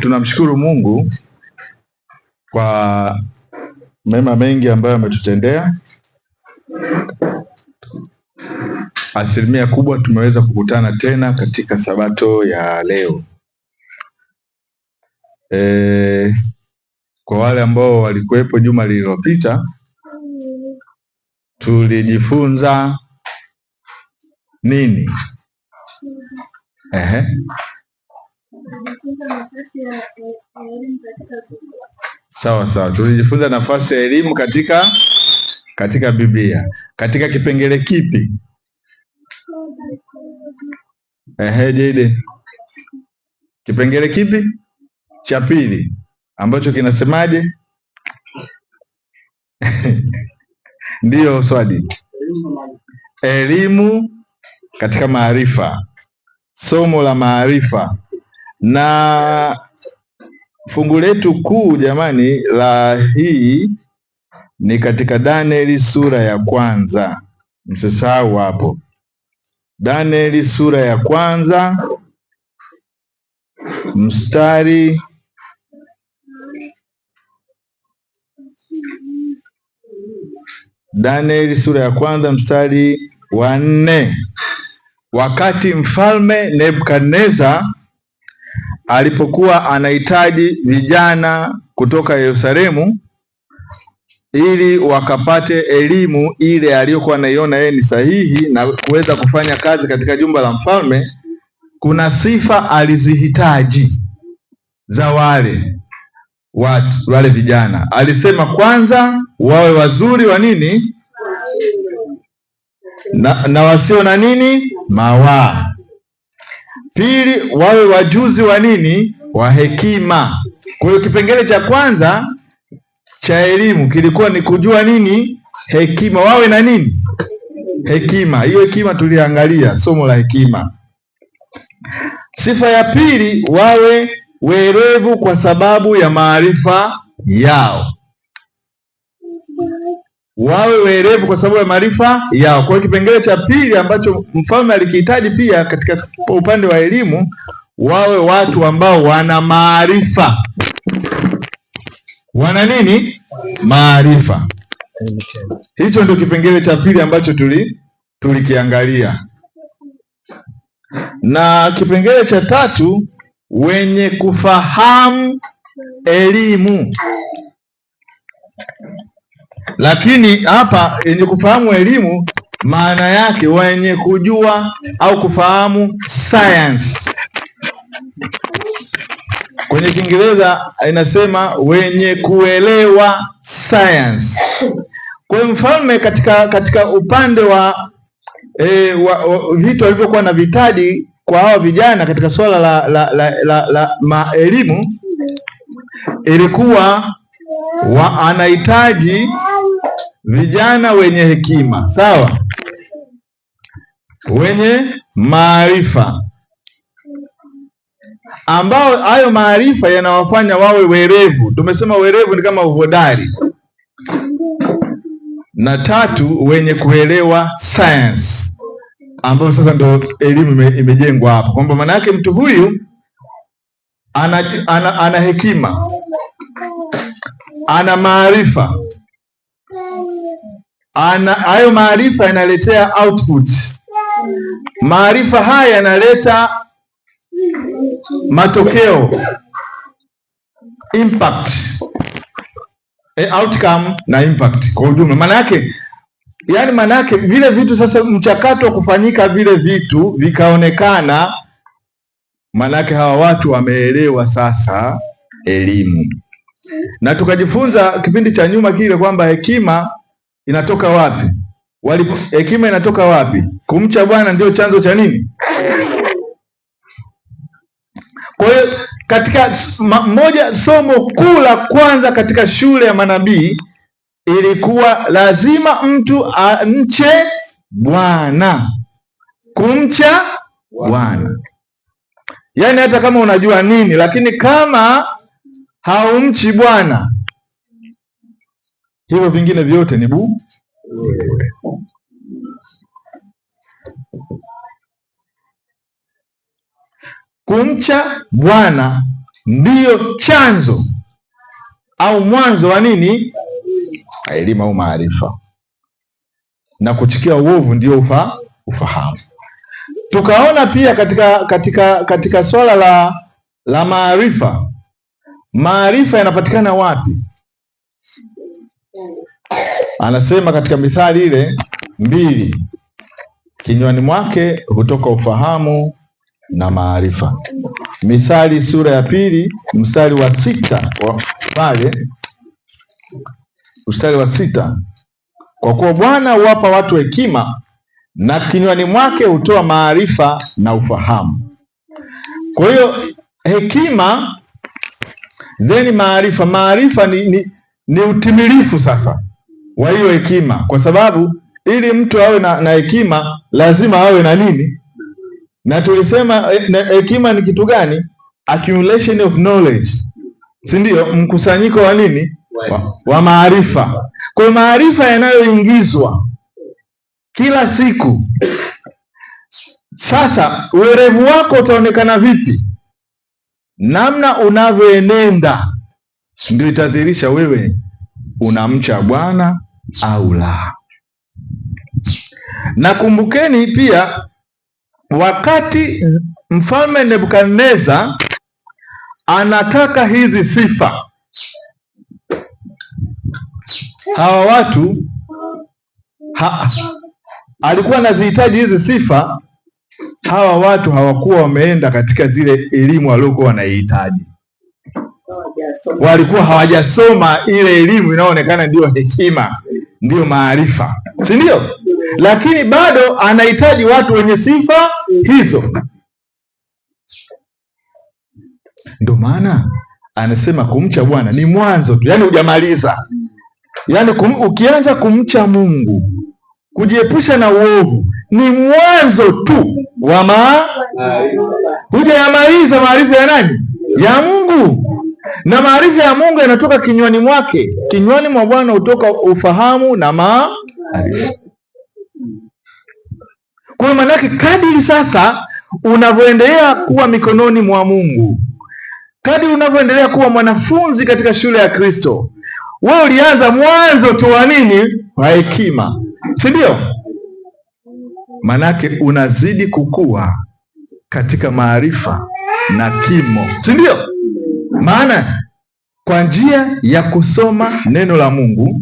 Tunamshukuru Mungu kwa mema mengi ambayo ametutendea. Asilimia kubwa tumeweza kukutana tena katika Sabato ya leo. Kwa wale ambao walikuwepo juma lililopita, tulijifunza nini? Sawa, tulijifunza nafasi ya elimu katika Biblia. Katika kipengele kipi? Jede. Kipengele kipi? Cha pili, ambacho kinasemaje? Ndiyo swali. Elimu katika maarifa. Somo la maarifa. Na fungu letu kuu jamani la hii ni katika Danieli sura ya kwanza. Msisahau hapo. Danieli sura ya kwanza mstari wa 4. Wakati mfalme Nebukadneza alipokuwa anahitaji vijana kutoka Yerusalemu ili wakapate elimu ile aliyokuwa anaiona yeye ni sahihi na kuweza kufanya kazi katika jumba la mfalme, kuna sifa alizihitaji za wale vijana. Alisema kwanza wawe wazuri wa nini? Na wasio na nini? Mawaa. Pili, wawe wajuzi wa nini? Wa hekima. Kwa hiyo kipengele cha kwanza cha elimu kilikuwa ni kujua nini? Hekima. Wawe na nini? Hekima. Hiyo hekima tuliangalia somo la hekima. Sifa ya pili, wawe werevu kwa sababu ya maarifa yao. Wawe werevu kwa sababu ya maarifa yao. Kwa hiyo kipengele cha pili ambacho mfalme alikihitaji pia katika upande wa elimu, wawe watu ambao wana maarifa. Wana nini? Maarifa. Hicho ndio kipengele cha pili ambacho tulikiangalia. Na kipengele cha tatu, wenye kufahamu elimu. Lakini hapa wenye kufahamu elimu maana yake wenye kujua au kufahamu science. Kwenye Kiingereza inasema wenye kuelewa science. Kwa hiyo mfalme katika upande wa vitu alivyokuwa na vitaji kwa hawa vijana katika swala la elimu, ilikuwa anahitaji vijana wenye hekima, sawa, wenye maarifa, ambao hayo maarifa yanawafanya wawe werevu. Tumesema werevu ni kama uhodari. Na tatu, wenye kuelewa science, ambao sasa ndio elimu imejengwa hapo, kwamba maana yake mtu huyu ana hekima, ana maarifa, hayo maarifa yanaletea output. Maarifa haya yanaleta matokeo, impact, outcome na impact kwa ujumla. Maana yake vile vitu sasa, mchakato wa kufanyika vile vitu vikaonekana, maana yake hawa watu wameelewa sasa elimu. Na tukajifunza kipindi cha nyuma kile kwamba hekima inatoka wapi? hekima inatoka wapi? Kumcha Bwana ndio chanzo cha nini? Kwa hiyo katika somo kuu la kwanza katika shule ya manabii ilikuwa lazima mtu amche Bwana. Kumcha Bwana, yaani hata kama unajua nini, lakini kama haumchi Bwana, hivyo vingine vyote ni bure. Kumcha Bwana ndiyo chanzo au mwanzo wa nini? Elimu au maarifa, na kuchukia uovu ndio ufahamu. Tukaona pia katika swala la maarifa, maarifa yanapatikana wapi? Anasema katika Mithali ile 2, kinywani mwake hutoka ufahamu na maarifa. Mithali sura ya 2 mstari wa 6 pale, mstari wa 6, kwa kuwa Bwana huwapa watu hekima na kinywani mwake hutoa maarifa na ufahamu. Kwa hiyo hekima then maarifa. Maarifa ni utimilifu sasa wa hiyo hekima, kwa sababu ili mtu awe na hekima lazima awe na nini? Na tulisema hekima ni kitu gani? Accumulation of knowledge, si ndio? Mkusanyiko wa nini? Wa maarifa. Kwa maarifa yanayoingizwa kila siku. Sasa uwerevu wako utaonekana vipi? Namna unavyoenenda ndio itadhihirisha wewe unamcha Bwana au la. Na kumbukeni pia, wakati mfalme Nebukadneza anataka hizi sifa, hawa watu alikuwa anazihitaji hizi sifa. Hawa watu hawakuwa wameenda katika zile elimu waliokuwa wanaihitaji, walikuwa hawajasoma ile elimu inayoonekana ndio hekima, ndio maarifa, si ndio? Lakini bado anahitaji watu wenye sifa hizo. Ndio maana anasema kumcha Bwana ni mwanzo tu, yaani hujamaliza. Yaani ukianza kumcha Mungu, kujiepusha na uovu, ni mwanzo tu wa hujayamaliza maarifa ya nani? Ya Mungu. Na maarifa ya Mungu yanatoka kinywani mwake. Kinywani mwa Bwana hutoka ufahamu na maarifa. Kwa maana yake, kadiri sasa unavyoendelea kuwa mikononi mwa Mungu, kadiri unavyoendelea kuwa mwanafunzi katika shule ya Kristo, wewe ulianza mwanzo tu wa nini? Wa hekima, si ndio? Manake unazidi kukua katika maarifa na kimo, si ndio? Maana kwa njia ya kusoma neno la Mungu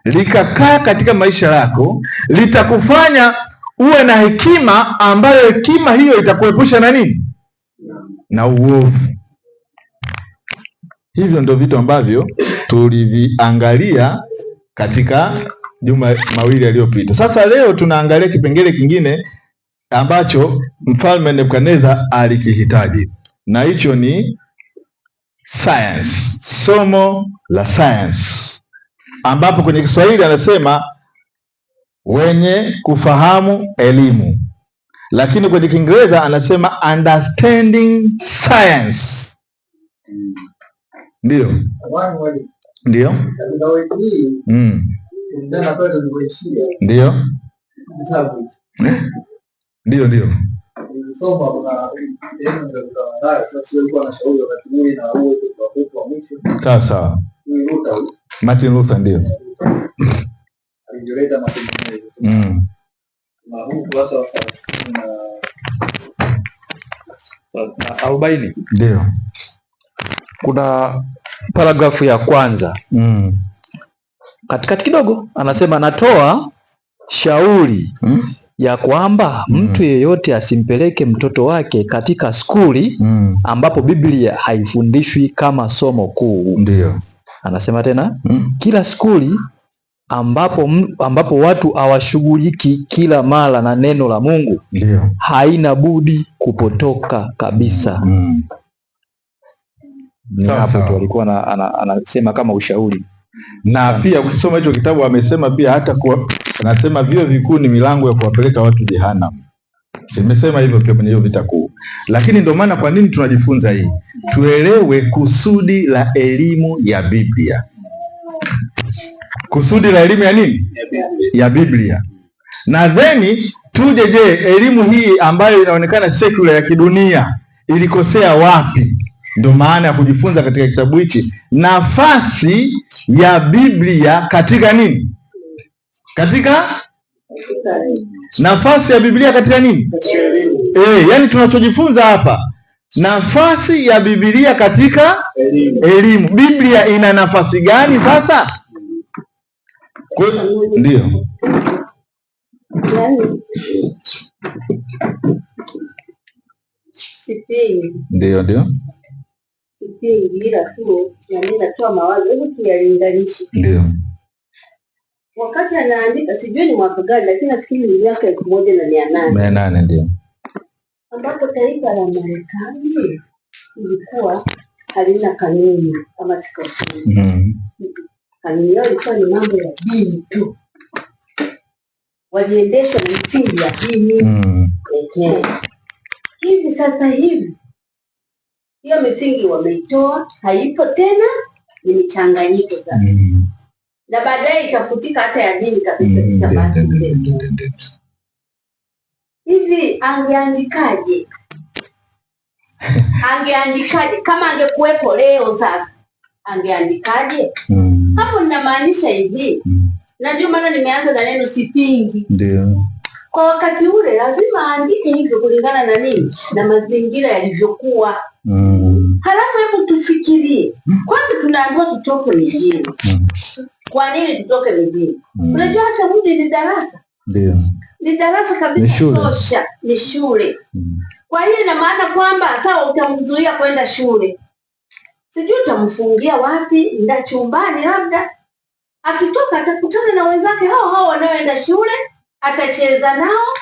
likakaa katika maisha yako, litakufanya uwe na hekima, ambayo hekima hiyo itakuepusha na nini? Na uovu. Hivyo ndio vitu ambavyo tuliviangalia katika juma mawili yaliyopita. Sasa leo tunaangalia kipengele kingine ambacho mfalme Nebukadneza alikihitaji, na hicho ni science, somo la science, ambapo kwenye Kiswahili anasema wenye kufahamu elimu, lakini kwenye Kiingereza anasema understanding science. Ndio ndio ndio ndio sawa. Martin Luther ndio arobaini. Ndio kuna paragrafu ya kwanza katikati kidogo anasema, natoa shauri ya kwamba mtu yeyote asimpeleke mtoto wake katika skuli ambapo Biblia haifundishwi kama somo kuu. Ndio anasema tena kila skuli ambapo watu hawashughuliki kila mara na neno la Mungu, haina budi kupotoka kabisa. Ni hapo tu alikuwa anasema kama ushauri. Na pia ukisoma hicho kitabu amesema pia hata anasema vyuo vikuu ni milango ya kuwapeleka watu jehanamu. Nimesema hivyo pia kwenye hiyo vita kuu. Lakini ndio maana kwa nini tunajifunza hii? Tuelewe kusudi la elimu ya Biblia. Kusudi la elimu ya nini? Ya Biblia. Na theni tuje, je, elimu hii ambayo inaonekana secular ya kidunia ilikosea wapi? Ndio maana ya kujifunza katika kitabu hichi nafasi ya Biblia katika nini? Katika nafasi ya Biblia katika nini? Yani tunachojifunza hapa, nafasi ya Biblia katika elimu. Biblia ina nafasi gani sasa? Ndio. Ndio. Sipingi, ila tu natoa mawazo, hebu tuyalinganishe. Ndio. Wakati anaandika sijui ni mwaka gani, lakini nafikiri ni miaka 1800. Ndio. Ambapo taifa la Marekani ilikuwa halina kanuni kama sikosei. Kanuni yao ilikuwa ni mambo ya dini tu. Waliendeshwa na msingi ya dini. Hivi sasa hivi hiyo misingi wameitoa, haipo tena, ni michanganyiko sasa. Na baadaye itafutika hata ya dini kabisa. Hivi angeandikaje? Kama angekuwepo leo sasa, angeandikaje? Hapo ninamaanisha hivi. Na ndio maana nimeanza na neno sipingi. Ndio. Kwa wakati ule lazima aandike hivyo kulingana na nini? Na mazingira yalivyokuwa. Halafu hebu tufikirie. Kwanza tunaambiwa tutoke mijini. Kwa nini tutoke mijini? Unajua hata mji ni darasa. Ndio. Ni darasa kabisa tosha, ni shule. Kwa hiyo ina maana kwamba sawa utamzuia kwenda shule. Sijui utamfungia wapi, nda chumbani labda. Akitoka atakutana na wenzake hao wanaoenda shule, atacheza nao,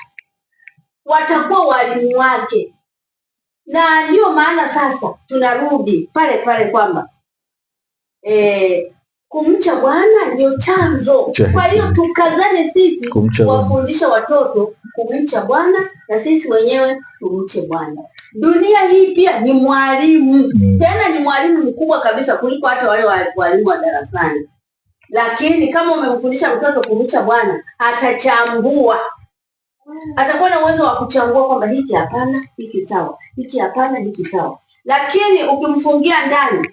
watakuwa walimu wake. Na ndio maana sasa tunarudi pale pale kwamba kumcha Bwana ndio chanzo. Kwa hiyo tukazane sisi kuwafundisha watoto kumcha Bwana, na sisi wenyewe tumche Bwana. Dunia hii pia ni mwalimu, tena ni mwalimu mkubwa kabisa kuliko hata wale walimu wa darasani. Lakini kama umemfundisha mtoto kumcha Bwana, atachambua. Atakuwa na uwezo wa kuchambua kwamba hiki hapana, hiki sawa, hiki hapana, hiki sawa. Lakini ukimfungia ndani,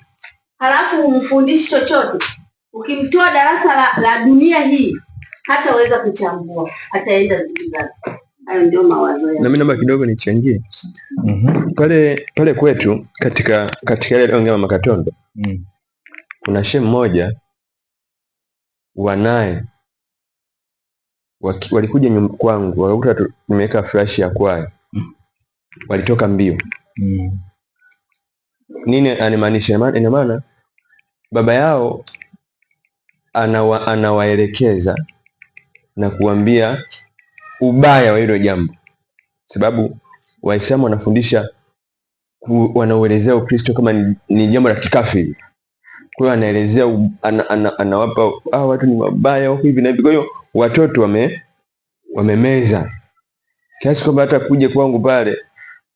halafu umfundishi chochote, ukimtoa darasa la dunia hii, hataweza kuchambua, ataenda zingine. Hayo ndio mawazo yangu. Na mimi naomba kidogo nichangie. Pale kwetu katika ile ongea Mama Katondo. Kuna shehe mmoja wanaye walikuja kwangu, wakakuta nimeweka flash ya kwaya. Walitoka mbio. Nini animaanisha? Ina maana baba yao anawaelekeza na kuambia ubaya wa hilo jambo, sababu Waislamu wanafundisha, wanaelezea Ukristo kama ni jambo la kikafiri. Kwa hiyo anaelezea, anawapa watu ni mabaya huko hivi na hivi. Kwa hiyo watoto wamemeza kiasi kwamba hata kuja kwangu pale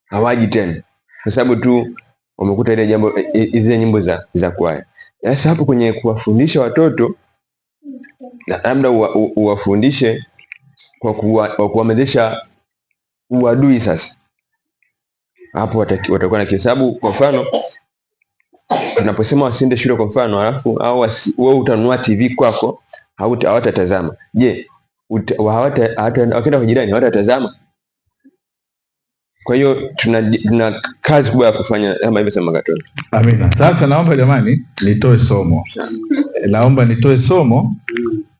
hawaji tena, kwa sababu tu wamekuta ile jambo, zile nyimbo za kwaya. Sasa hapo kwenye kuwafundisha watoto, labda uwafundishe kwa kuwamezesha uadui. Sasa hapo watakuwa na kisababu. Kwa mfano tunaposema wasiende shule kwa mfano, alafu au wewe utanunua TV kwako, hawatatazama. Je, wakienda kwa jirani hawatatazama? Kwa hiyo tuna kazi kubwa ya kufanya kama hivyo sema Katondo. Amina. Sasa naomba jamani nitoe somo. Naomba nitoe somo,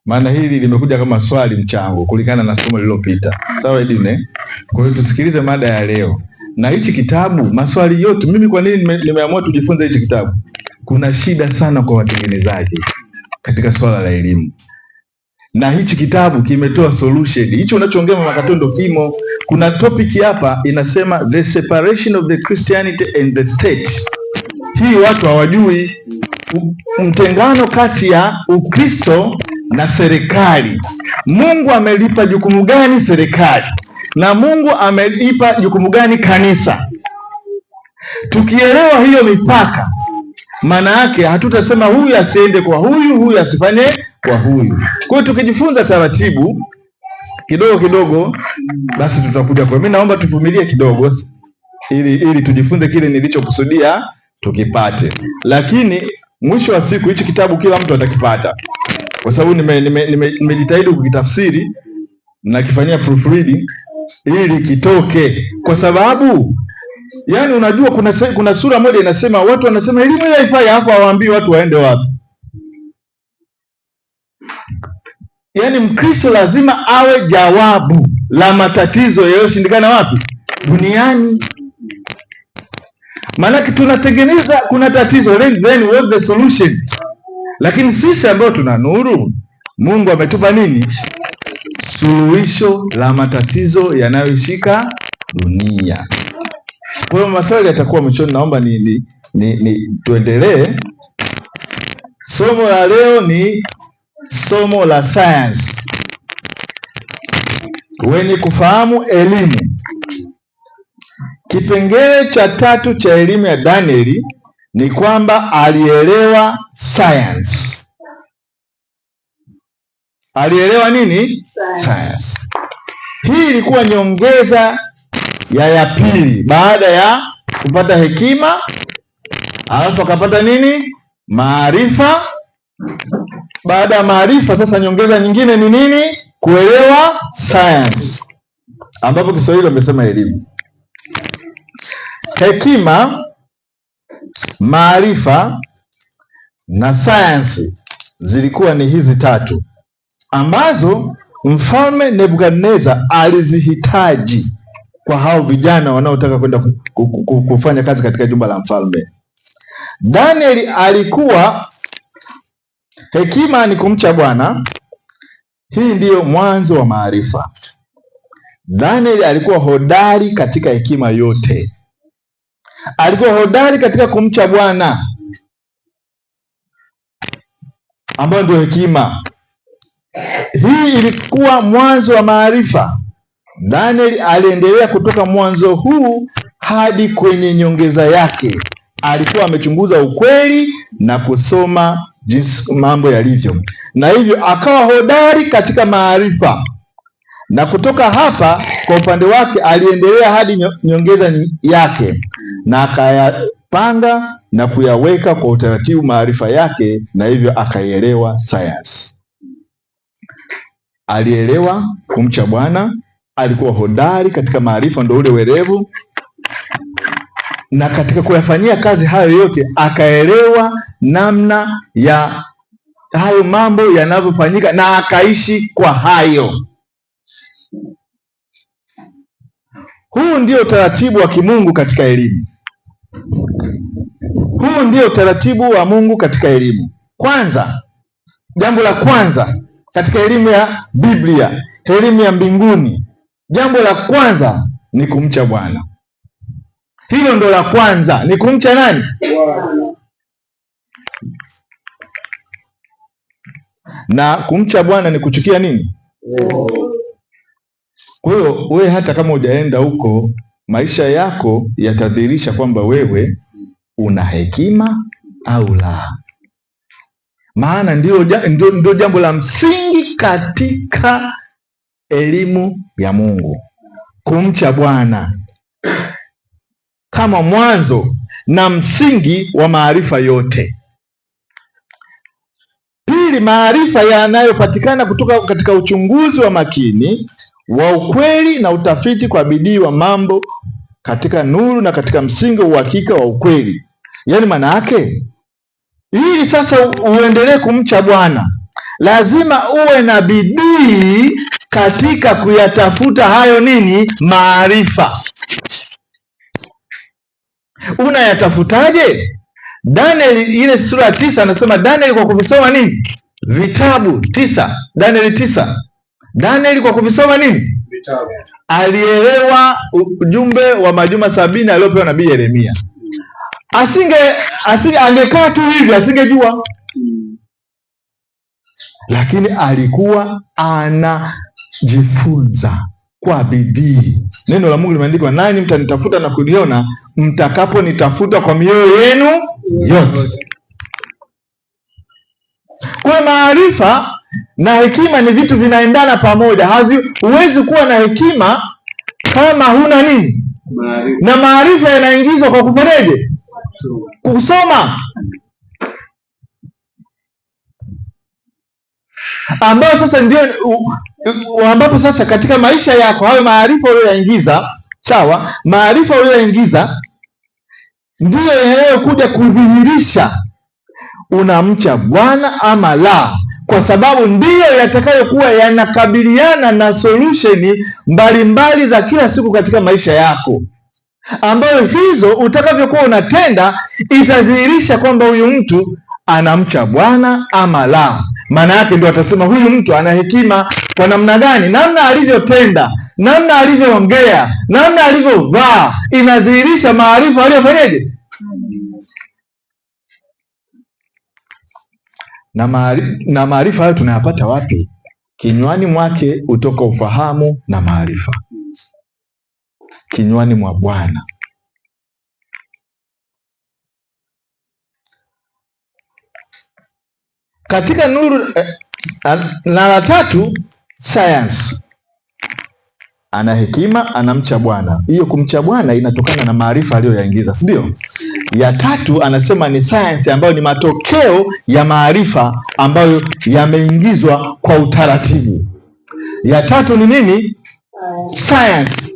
maana hili limekuja kama swali mchango kulingana na somo lililopita. Sawa Edine? Kwa hiyo tusikilize mada ya leo. Na hichi kitabu, maswali yote, mimi kwa nini nimeamua tujifunze hichi kitabu? Kuna shida sana kwa watengenezaji katika swala la elimu. na hichi kitabu kimetoa solution. Hicho unachoongea Mama Katondo kimo. Kuna topic hapa inasema the separation of the Christianity and the state. Hii watu hawajui, mtengano kati ya Ukristo na serikali. Mungu amelipa jukumu gani serikali, na Mungu amelipa jukumu gani kanisa? Tukielewa hiyo mipaka, maana yake hatutasema huyu asiende kwa huyu, huyu asifanye kwa huyu. Kwa hiyo tukijifunza taratibu kidogo kidogo, basi tutakuja kwa. Mimi naomba tuvumilie kidogo ili tujifunze kile nilichokusudia tukipate, lakini mwisho wa siku hichi kitabu kila mtu atakipata, kwa sababu nimejitahidi kukitafsiri na kifanyia proofreading ili kitoke, kwa sababu yani unajua kuna sura moja inasema, watu wanasema elimu ile haifai, hapo hawaambii watu waende wapi. Yani Mkristo lazima awe jawabu la matatizo yaliyoshindikana wapi? Duniani. Maanake tunatengeneza, kuna tatizo then what the solution. Lakini sisi ambao tuna nuru, Mungu ametupa nini? Suluhisho la matatizo yanayoshika dunia. Kwa hiyo maswali yatakuwa mwishoni, naomba tuendelee. Somo la leo ni somo la science, wenye kufahamu elimu. Kipengele cha 3 cha elimu ya Danieli ni kwamba alielewa science. Alielewa nini? Science. Hii ilikuwa nyongeza ya pili baada ya kupata hekima, alafu akapata nini? Maarifa. Baada ya maarifa sasa nyongeza nyingine ni nini? Kuelewa science, ambapo Kiswahili wamesema elimu. Hekima, maarifa na sayansi zilikuwa ni hizi 3 ambazo Mfalme Nebukadneza alizihitaji kwa hao vijana wanaotaka kwenda kufanya kazi katika jumba la mfalme. Danieli alikuwa, hekima ni kumcha Bwana. Hii ndiyo mwanzo wa maarifa. Danieli alikuwa hodari katika hekima yote. Alikuwa hodari katika kumcha Bwana, ambayo ndio hekima. Hii ilikuwa mwanzo wa maarifa. Danieli aliendelea kutoka mwanzo huu hadi kwenye nyongeza yake. Alikuwa amechunguza ukweli na kusoma jinsi mambo yalivyo, na hivyo akawa hodari katika maarifa. Na kutoka hapa kwa upande wake aliendelea hadi nyongeza yake, na akayapanga na kuyaweka kwa utaratibu maarifa yake, na hivyo akaielewa sayansi. Alielewa kumcha Bwana, alikuwa hodari katika maarifa, ndio ule werevu, na katika kuyafanyia kazi hayo yote akaelewa namna ya hayo mambo yanavyofanyika na akaishi kwa hayo. Huu ndio utaratibu wa kimungu katika elimu. Huu ndio utaratibu wa Mungu katika elimu. Kwanza, jambo la kwanza katika elimu ya Biblia, elimu ya mbinguni, jambo la kwanza ni kumcha Bwana. Hilo ndo la kwanza, ni kumcha nani? Bwana. Na kumcha Bwana ni kuchukia nini? Kwa hiyo wewe hata kama hujaenda huko, maisha yako yatadhihirisha kwamba wewe una hekima au la. Maana ndio jambo la msingi katika elimu ya Mungu, kumcha Bwana kama mwanzo na msingi wa maarifa yote. Pili, maarifa yanayopatikana kutoka katika uchunguzi wa makini wa ukweli na utafiti kwa bidii wa mambo katika nuru na katika msingi wa uhakika wa ukweli. Yaani maana yake, ili sasa uendelee kumcha Bwana, lazima uwe na bidii katika kuyatafuta hayo nini? Maarifa. Unayatafutaje? Danieli ile sura 9 anasema Danieli kwa kuvisoma nini? vitabu 9, Danieli 9. Danieli kwa kuvisoma nini? Vitabu. Alielewa ujumbe wa majuma 70 aliopewa nabii Yeremia. Angekaa tu hivi asingejua. Lakini alikuwa anajifunza kwa bidii. Neno la Mungu limeandikwa, nanyi mtanitafuta na kuniona mtakaponitafuta kwa mioyo yenu yote. Kwa maarifa na hekima ni vitu vinaendana pamoja. Huwezi kuwa na hekima kama huna nini? Maarifa. Na maarifa yanaingizwa kwa kufanyaje? Kusoma. Ambapo sasa ndio ambapo sasa katika maisha yako hayo maarifa uliyoyaingiza, sawa, maarifa uliyoyaingiza ndiyo yanayokuja kudhihirisha unamcha Bwana ama la, kwa sababu ndiyo yatakayokuwa yanakabiliana na solution mbalimbali za kila siku katika maisha yako, ambayo hizo utakavyokuwa unatenda itadhihirisha kwamba huyu mtu anamcha Bwana ama la. Maana yake ndio atasema huyu mtu ana hekima kwa namna gani? Namna alivyotenda, namna alivyoongea, namna alivyovaa inadhihirisha maarifa aliyofanyaje. Na maarifa hayo tunayapata wapi? Kinywani mwake utoka ufahamu na maarifa, kinywani mwa Bwana. Katika nuru na la tatu, science. Ana hekima, anamcha Bwana. Hiyo kumcha Bwana inatokana na maarifa aliyoyaingiza, si ndio? Ya tatu anasema ni science, ambayo ni matokeo ya maarifa ambayo yameingizwa kwa utaratibu. Ya tatu ni nini? Science,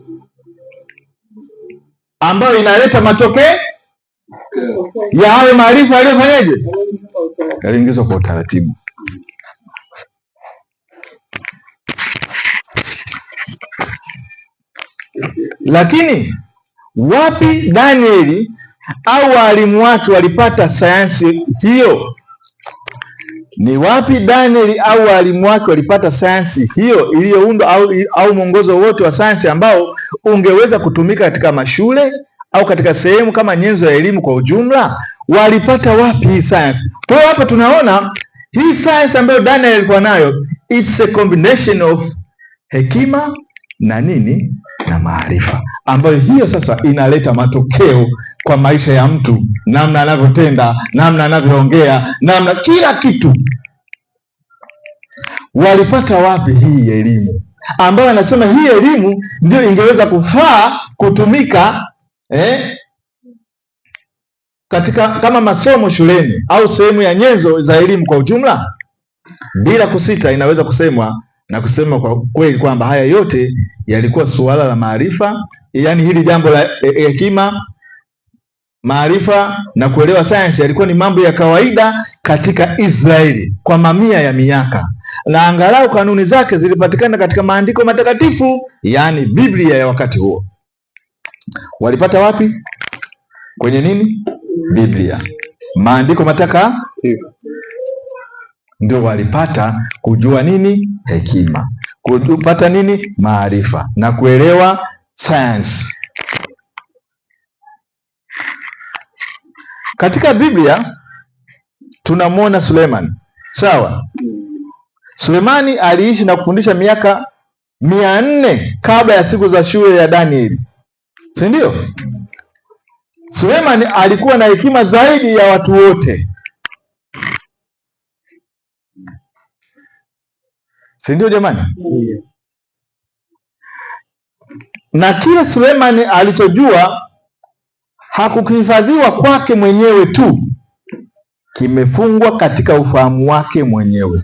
ambayo inaleta matokeo ya hayo maarifa yaliyofanyaje? Yaliingizwa kwa utaratibu. Lakini wapi Danieli au walimu wake walipata sayansi hiyo? Ni wapi Danieli au walimu wake walipata sayansi hiyo iliyoundwa au mwongozo wote wa sayansi ambao ungeweza kutumika katika mashule au katika sehemu kama nyenzo ya elimu kwa ujumla? Walipata wapi hii sayansi? Kwa hiyo hapa tunaona hii sayansi ambayo Daniel alikuwa nayo, it's a combination of hekima na nini? Na maarifa, ambayo hiyo sasa inaleta matokeo kwa maisha ya mtu, namna anavyotenda, namna anavyoongea, namna kila kitu. Walipata wapi hii elimu ambayo anasema hii elimu ndio ingeweza kufaa kutumika katika kama masomo shuleni au sehemu ya nyenzo za elimu kwa ujumla? Bila kusita inaweza kusemwa na kusema kwa kweli kwamba haya yote yalikuwa suala la maarifa. Yaani hili jambo la hekima, maarifa na kuelewa sayansi yalikuwa ni mambo ya kawaida katika Israeli kwa mamia ya miaka, na angalau kanuni zake zilipatikana katika maandiko matakatifu, yaani Biblia ya wakati huo. Walipata wapi? Kwenye nini? Biblia, maandiko matakatifu. Ndio walipata kujua nini? Hekima, kupata nini? Maarifa na kuelewa sayansi. Katika Biblia tunamwona Sulemani, sawa? Sulemani aliishi na kufundisha miaka 400 kabla ya siku za shule ya Danieli, si ndio? Sulemani alikuwa na hekima zaidi ya watu wote, si ndio jamani? Na kile Sulemani alichojua hakukihifadhiwa kwake mwenyewe tu, kimefungwa katika ufahamu wake mwenyewe,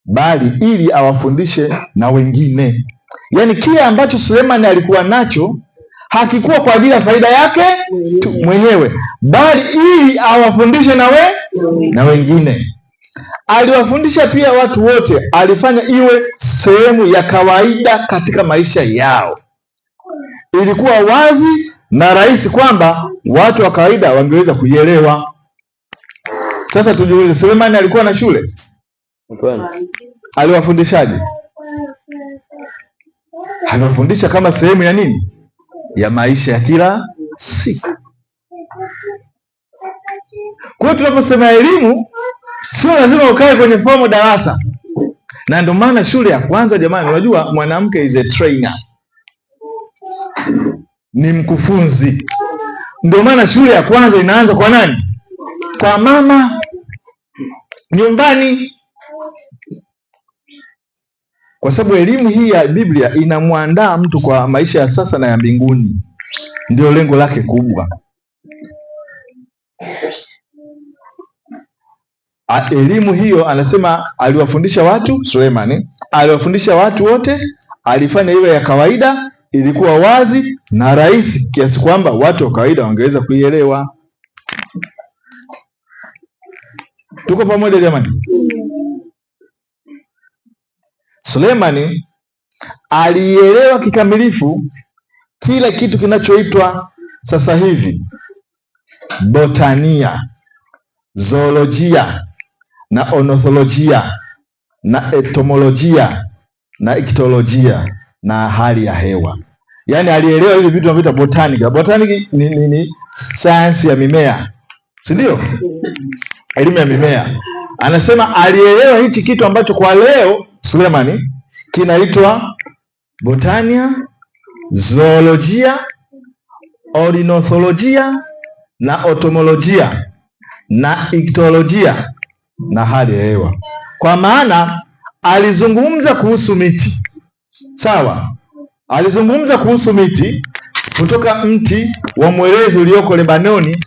bali ili awafundishe na wengine. Yaani kile ambacho Sulemani alikuwa nacho hakikuwa kwa ajili ya faida yake mwenyewe, bali ili awafundishe na wengine. Aliwafundisha pia watu wote, alifanya iwe sehemu ya kawaida katika maisha yao. Ilikuwa wazi na rahisi kwamba watu wa kawaida wangeweza kuielewa. Sasa tujiulize, Sulemani alikuwa na shule? Aliwafundishaje? Aliwafundisha kama sehemu ya nini? Ya maisha ya kila siku. Kwa hiyo tunaposema elimu, sio lazima ukae kwenye fomu darasa. Na ndio maana shule ya kwanza, jamani, unajua mwanamke is a trainer, ni mkufunzi. Ndio maana shule ya kwanza inaanza kwa nani? Kwa mama, nyumbani, kwa sababu elimu hii ya Biblia inamwandaa mtu kwa maisha ya sasa na ya mbinguni. Ndio lengo lake kubwa. Elimu hiyo anasema aliwafundisha watu, Sulemani aliwafundisha watu wote, alifanya iwe ya kawaida, ilikuwa wazi na rahisi kiasi kwamba watu wa kawaida wangeweza kuielewa. Tuko pamoja jamani? Sulemani alielewa kikamilifu kila kitu kinachoitwa sasa hivi botania, zoolojia na ornitholojia na entomolojia na iktolojia na hali ya hewa. Yaani alielewa hivi vitu vinavyoitwa botanica. Botanica ni sayansi ya mimea, si ndio? Elimu ya mimea. Anasema alielewa hichi kitu ambacho kwa leo Sulemani kinaitwa botania, zoolojia, ornitholojia na entomolojia na iktolojia na hali ya hewa. Kwa maana alizungumza kuhusu miti. Sawa? Alizungumza kuhusu miti kutoka mti wa mwerezi ulioko Lebanoni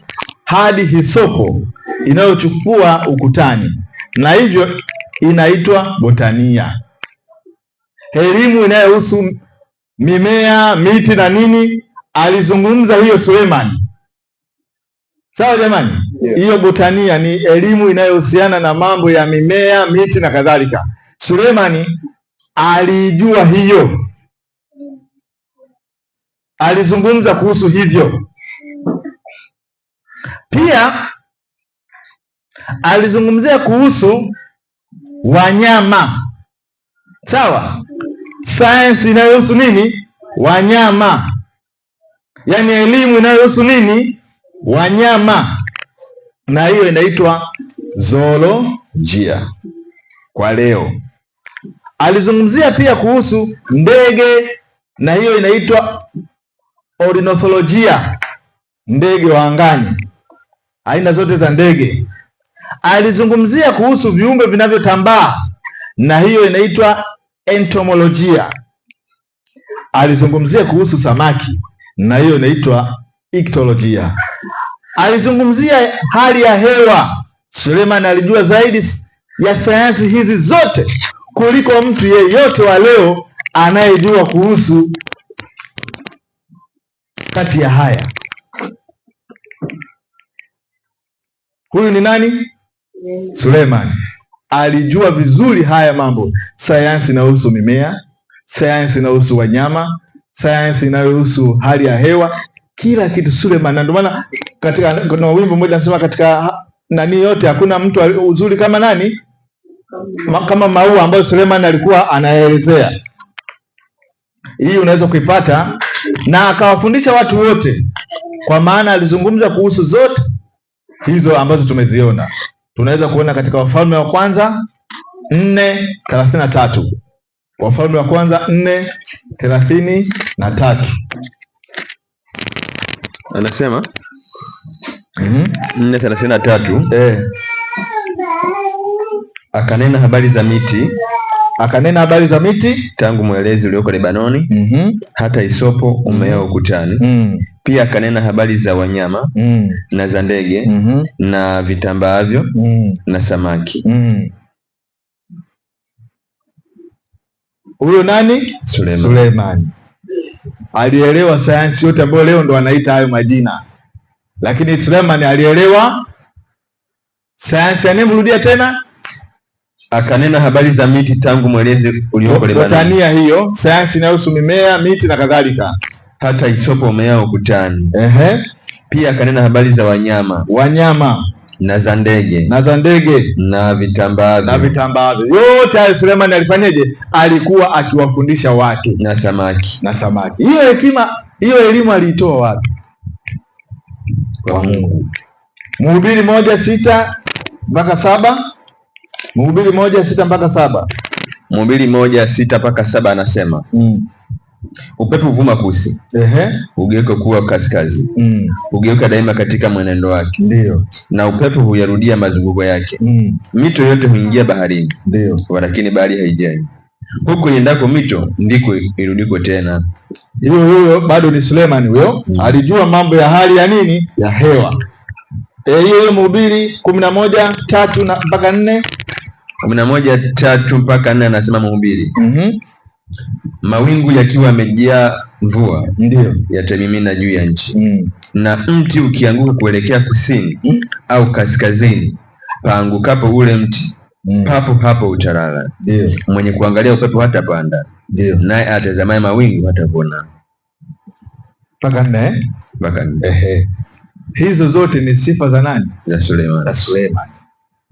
hadi hisopo inayochukua ukutani, na hivyo inaitwa botania. Elimu inayohusu mimea, miti na nini, alizungumza hiyo Sulemani. Sawa jamani? Hiyo botania ni elimu inayohusiana na mambo ya mimea, miti na kadhalika. Sulemani alijua hiyo, alizungumza kuhusu hivyo. Pia alizungumzia kuhusu wanyama. Sawa? Sayansi inayohusu nini? Wanyama. Yaani elimu inayohusu nini? Wanyama. Na hiyo inaitwa zoolojia kwa leo. Alizungumzia pia kuhusu ndege, na hiyo inaitwa ornitholojia, ndege wa angani, aina zote za ndege. Alizungumzia kuhusu viumbe vinavyotambaa, na hiyo inaitwa entomolojia. Alizungumzia kuhusu samaki, na hiyo inaitwa iktolojia. Alizungumzia hali ya hewa. Sulemani alijua zaidi ya sayansi hizi zote kuliko mtu yeyote wa leo anayejua kuhusu kati ya haya. Huyu ni nani? Sulemani. Alijua vizuri haya mambo. Sayansi inayohusu mimea, sayansi inayohusu wanyama, sayansi inayohusu hali ya hewa, kila kitu Sulemani. Ndio maana katika kuna wimbo mmoja anasema katika nani yote hakuna mtu uzuri kama nani? Kama maua ambayo Sulemani alikuwa anaelezea. Hii unaweza kuipata, na akawafundisha watu wote, kwa maana alizungumza kuhusu zote hizo ambazo tumeziona. Tunaweza kuona katika Wafalme wa Kwanza 4:33. Wafalme wa Kwanza 4:33. Anasema 4:33. Akanena habari za miti, tangu mwerezi ulioko Lebanoni hata hisopo umeao ukutani. Pia akanena habari za wanyama na za ndege na vitambaavyo na samaki. Huyo nani? Sulemani. Alielewa sayansi yote ambayo leo ndo wanaita hayo majina, lakini Sulemani alielewa sayansi. Anemrudia tena, akanena habari za miti tangu mwerezi ulioko Lebanoni. Botania hiyo, sayansi inayohusu mimea, miti na kadhalika, hata hisopo umeao ukutani. Ehe. Pia akanena habari za wanyama na za ndege na vitambaa yote hayo Sulemani alifanyaje? Alikuwa akiwafundisha watu. Na samaki. Hiyo hekima, hiyo elimu aliitoa wapi? Kwa Mungu. Mhubiri 1:6 mpaka 7. Mhubiri 1:6 mpaka 7. Mhubiri 1:6 mpaka 7 anasema upepo huvuma kusi, ugeuka kuwa kaskazi, ugeuka daima katika mwenendo wake. Ndio. Na upepo huyarudia mazunguko yake. Mito yote huingia baharini. Ndio. Lakini bahari haijai. Huko iendako mito ndiko irudiko tena. Huyo bado ni Sulemani huyo. Alijua mambo ya hali ya nini? Ya hewa. Hiyo Mhubiri 11:3 mpaka 4. 11:3 mpaka 4 anasema Mhubiri. Mawingu yakiwa yamejaa mvua, ndio yatamimina juu ya nchi. Na mti ukianguka kuelekea kusini au kaskazini, paangukapo ule mti, papo hapo utalala. Ndio. Mwenye kuangalia upepo hatapanda, ndio, naye atazamaye mawingu hatavuna. Mpaka 4. Hizo zote ni sifa za nani? Za Sulemani.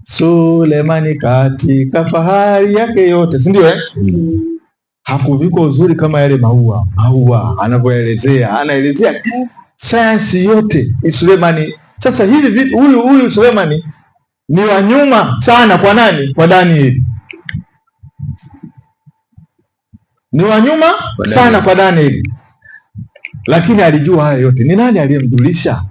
Sulemani katika fahari yake yote, si ndio? Hakuvikwa uzuri kama yale maua anavyoelezea, anaelezea sayansi yote Sulemani. Sasa hivi huyu Sulemani ni wa nyuma sana kwa nani? Kwa Danieli. Ni wa nyuma sana kwa Danieli, lakini alijua haya yote. Ni nani aliyemjulisha?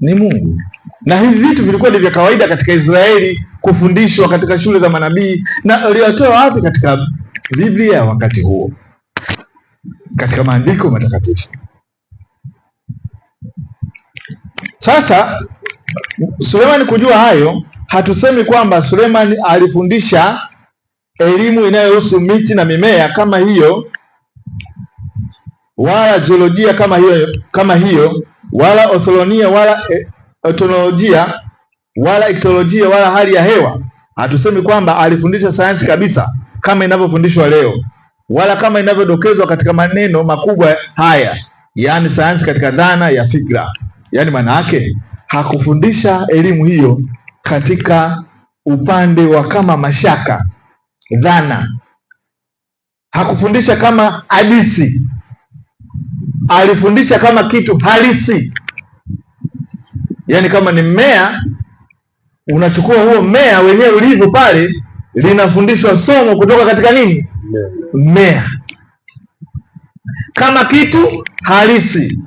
Ni Mungu. Na hivi vitu vilikuwa ni vya kawaida katika Israeli kufundishwa katika shule za manabii, na aliyatoa wapi? Katika Biblia wakati huo, katika maandiko matakatifu. Sasa Sulemani kujua hayo, hatusemi kwamba Sulemani alifundisha elimu inayohusu miti na mimea kama hiyo, wala jiolojia kama hiyo, wala otholonia, wala etolojia, wala iktolojia, wala hali ya hewa. Hatusemi kwamba alifundisha sayansi kabisa kama inavyofundishwa leo, wala kama inavyodokezwa katika maneno makubwa haya, yaani sayansi katika dhana ya fikra. Yaani maana yake hakufundisha elimu hiyo katika upande wa kama mashaka, dhana. Hakufundisha kama hadithi, alifundisha kama kitu halisi. Yaani kama ni mmea, unachukua huo mmea wenyewe ulivyo pale, linafundishwa somo kutoka katika nini? Mmea, kama kitu halisi.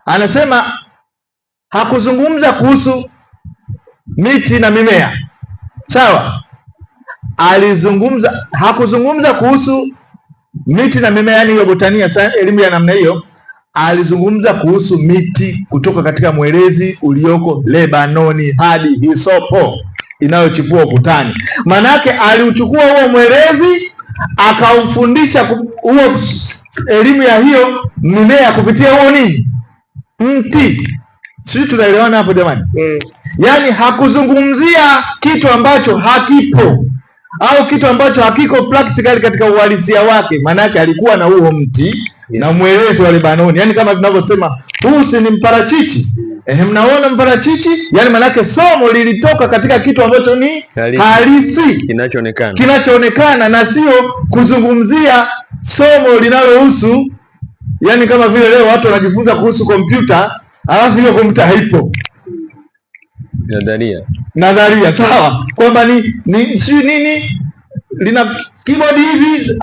Anasema hakuzungumza kuhusu miti na mimea, sawa? Hakuzungumza kuhusu miti na mimea, yani hiyo botania, elimu ya namna hiyo. Alizungumza kuhusu miti kutoka katika mwerezi ulioko Lebanoni hadi hisopo inayochipua ukutani. Manake aliuchukua huo mwerezi akaufundisha huo elimu ya hiyo mimea kupitia huo nini? Mti. Sisi tunaelewana hapo jamani? Yaani hakuzungumzia kitu ambacho hakipo au kitu ambacho hakiko practically katika uhalisia wake. Manake alikuwa na huo mti na mwerezi wa Lebanoni. Yaani kama tunavyosema huu si ni mparachichi? Mnaona mparachichi? Yaani manake somo lilitoka katika kitu ambacho ni halisi, kinachoonekana, na sio kuzungumzia somo linalohusu, yaani kama vile leo watu wanajifunza kuhusu kompyuta, alafu hiyo kompyuta haipo. Nadharia, sawa, kwamba ni si nini lina keyboard hivi.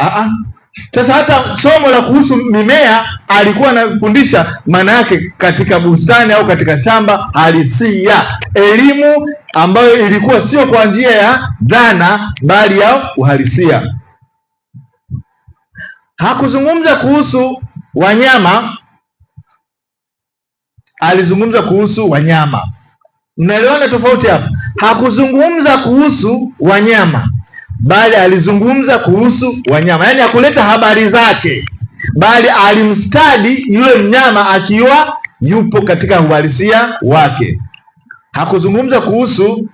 Sasa hata somo la kuhusu mimea alikuwa anafundisha, maana yake katika bustani au katika shamba halisia, elimu ambayo ilikuwa sio kwa njia ya dhana bali ya uhalisia. Hakuzungumza kuhusu wanyama, alizungumza kuhusu wanyama. Mnaelewana tofauti hapa? Hakuzungumza kuhusu wanyama bali alizungumza kuhusu wanyama, yaani hakuleta habari zake, bali alimstadi yule mnyama akiwa yupo katika uhalisia wake. Hakuzungumza kuhusu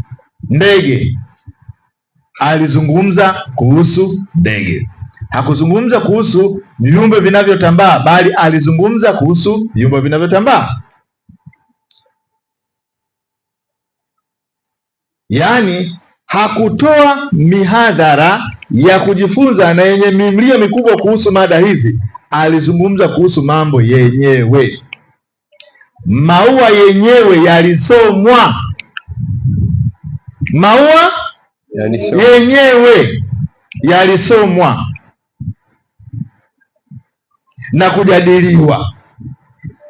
ndege, alizungumza kuhusu ndege. Hakuzungumza kuhusu viumbe vinavyotambaa, bali alizungumza kuhusu viumbe vinavyotambaa. yaani hakutoa mihadhara ya kujifunza na yenye mimlio mikubwa kuhusu mada hizi. Alizungumza kuhusu mambo yenyewe. Maua yenyewe yalisomwa, maua yenyewe yalisomwa na kujadiliwa,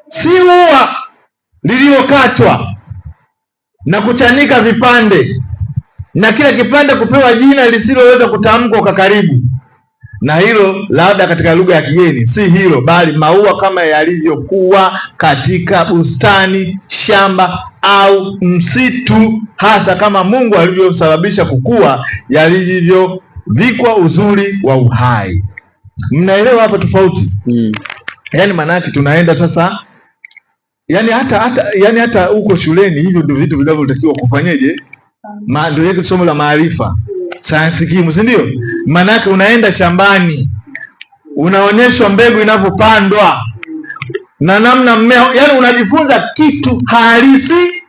si ua lililokatwa na kuchanika vipande na kila kipande kupewa jina lisiloweza kutamkwa kwa karibu. Na hilo labda katika lugha ya kigeni, si hilo bali maua kama yalivyokuwa katika bustani, shamba au msitu, hasa kama Mungu alivyosababisha kukua, yalivyovikwa uzuri wa uhai. Mnaelewa hapa tofauti? Yaani maana yake tunaenda sasa, yaani hata huko shuleni hivyo ndio vitu vinavyotakiwa kufanyeje? Ndio yetu somo la maarifa, sayansi kimu, si ndio? Maana yake unaenda shambani, unaonyeshwa mbegu inavyopandwa na namna mmea, yaani unajifunza kitu halisi,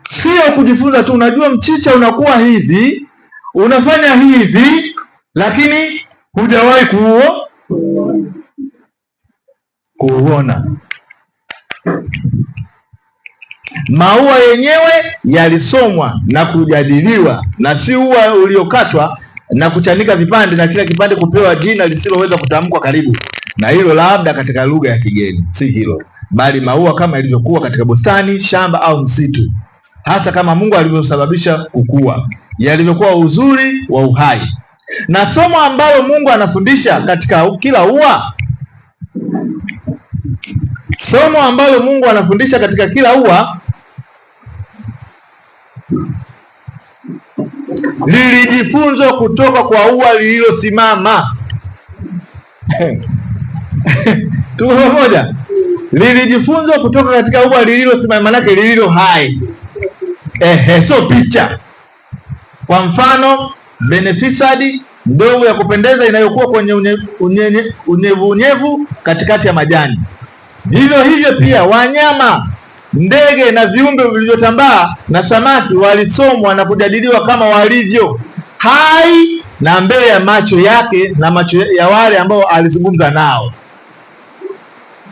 sio kujifunza tu. Unajua mchicha unakuwa hivi, unafanya hivi, lakini hujawahi kuuona. Maua yenyewe yalisomwa na kujadiliwa, na si ua uliokatwa na kuchanika vipande na kila kipande kupewa jina lisiloweza kutamkwa karibu. Na hilo labda katika lugha ya kigeni, si hilo bali maua kama ilivyokuwa katika bustani, shamba au msitu, hasa kama Mungu alivyosababisha kukua, yalivyokuwa uzuri wa uhai. Na somo ambalo Mungu anafundisha katika kila ua, somo ambalo Mungu anafundisha katika kila ua lilijifunzwa kutoka kwa ua lililosimama. Tuko pamoja? Lilijifunzwa kutoka katika ua lililosimama, manake lililo hai. So picha. Kwa mfano, beneficid ndogo ya kupendeza inayokuwa kwenye unyevu katikati ya majani. Vivyo hivyo pia wanyama, ndege na viumbe vilivyotambaa na samaki walisomwa na kujadiliwa kama walivyo hai na mbele ya macho yake na macho ya wale ambao alizungumza nao.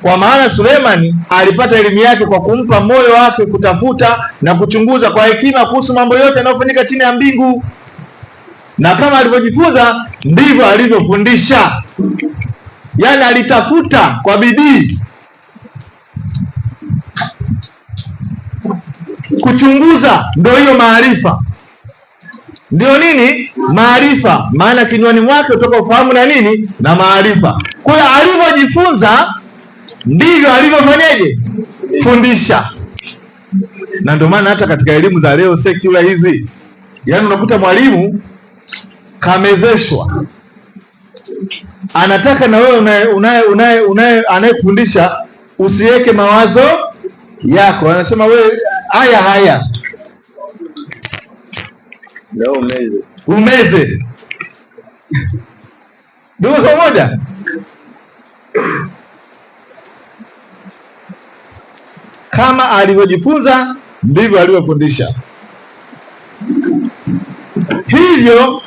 Kwa maana Sulemani alipata elimu yake kwa kumpa moyo wake kutafuta na kuchunguza kwa hekima kuhusu mambo yote yanayofanyika chini ya mbingu, na kama alivyojifunza ndivyo alivyofundisha. Yaani alitafuta kwa bidii, kuchunguza. Ndio hiyo maarifa. Ndio nini maarifa? Maana kinywani mwake kutoka ufahamu na nini na maarifa. Kwa hiyo alivyojifunza ndivyo alivyofanyaje? Fundisha. Na ndio maana hata katika elimu za leo secular hizi, yaani unakuta mwalimu kamezeshwa, anataka na wewe anayefundisha usiweke mawazo yako, anasema wewe haya leo umeze. Ndio pamoja. Kama alivyojifunza ndivyo alivyofundisha. Hivyo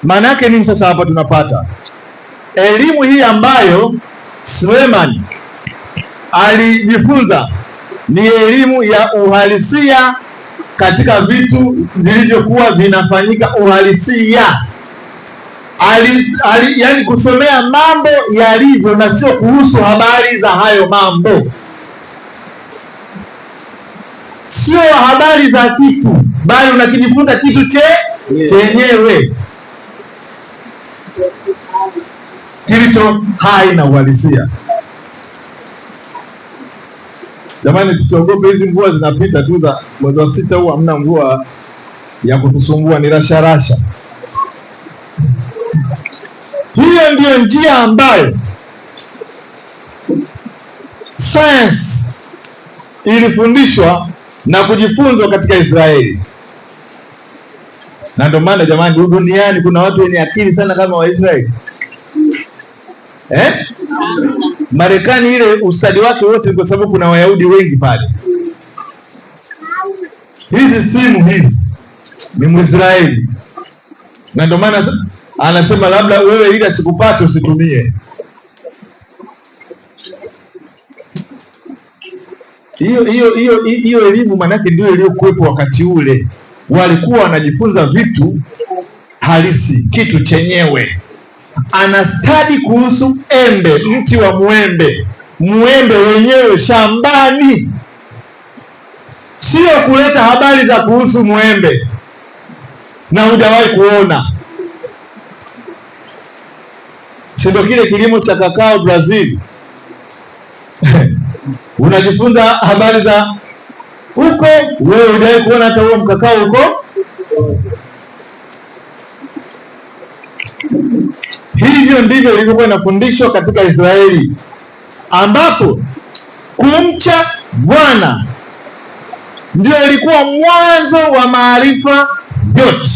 maana yake nini sasa? Hapa tunapata elimu hii ambayo Sulemani alijifunza ni elimu ya uhalisia katika vitu vilivyokuwa vinafanyika uhalisia. Yaani kusomea mambo yalivyo na sio kuhusu habari za hayo mambo, sio habari za kitu, bali unakijifunza kitu chenyewe kilicho hai na uhalisia. Jamani, tusiogope hizi mvua zinapita tu za mwezi wa 6 huu, hamna mvua ya kutusumbua, ni rasharasha. Hiyo ndiyo njia ambayo science ilifundishwa na kujifunzwa katika Israeli. Na ndio maana jamani, duniani kuna watu wenye akili sana kama Waisraeli. Marekani ile ustadi wake wote kwa sababu kuna Wayahudi wengi pale. Hizi simu hizi ni Mwisraeli, na ndio maana anasema labda wewe ili asikupate usitumie hiyo elimu. Manake ndio iliyokuwepo wakati ule, walikuwa wanajifunza vitu halisi, kitu chenyewe. Ana stadi kuhusu embe, mti wa muembe wenyewe shambani, sio kuleta habari za kuhusu muembe na hujawahi kuona. Si ndio kile kilimo cha kakao Brazil? Unajifunza habari za huko, wewe hujawahi kuona hata huo mkakao huko. Hivyo ndivyo ilivyokuwa inafundishwa katika Israeli, ambapo kumcha Bwana ndio ilikuwa mwanzo wa maarifa yote.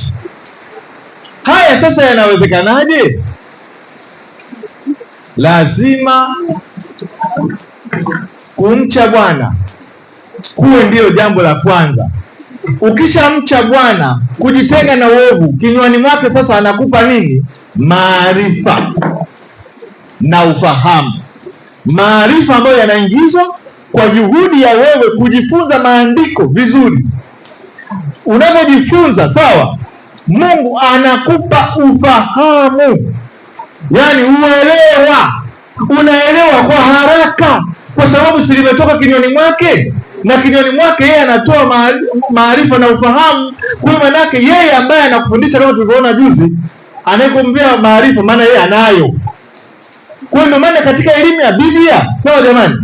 Haya sasa yanawezekanaje? Lazima kumcha Bwana kuwe ndiyo jambo la kwanza. Ukishamcha Bwana, kujitenga na uovu, kinywani mwake sasa anakupa nini? Maarifa na ufahamu. Maarifa ambayo yanaingizwa kwa juhudi ya wewe kujifunza maandiko vizuri. Unapojifunza sawa, Mungu anakupa ufahamu, yaani unaelewa kwa haraka, kwa sababu si limetoka kinywani mwake, na kinywani mwake yeye anatoa maarifa na ufahamu. Kwa hiyo manake yeye ambaye anakufundisha, kama tulivyoona juzi, anayekuambia maarifa, maana yeye anayo. Kwa hiyo maana katika elimu ya Biblia, sawa jamani,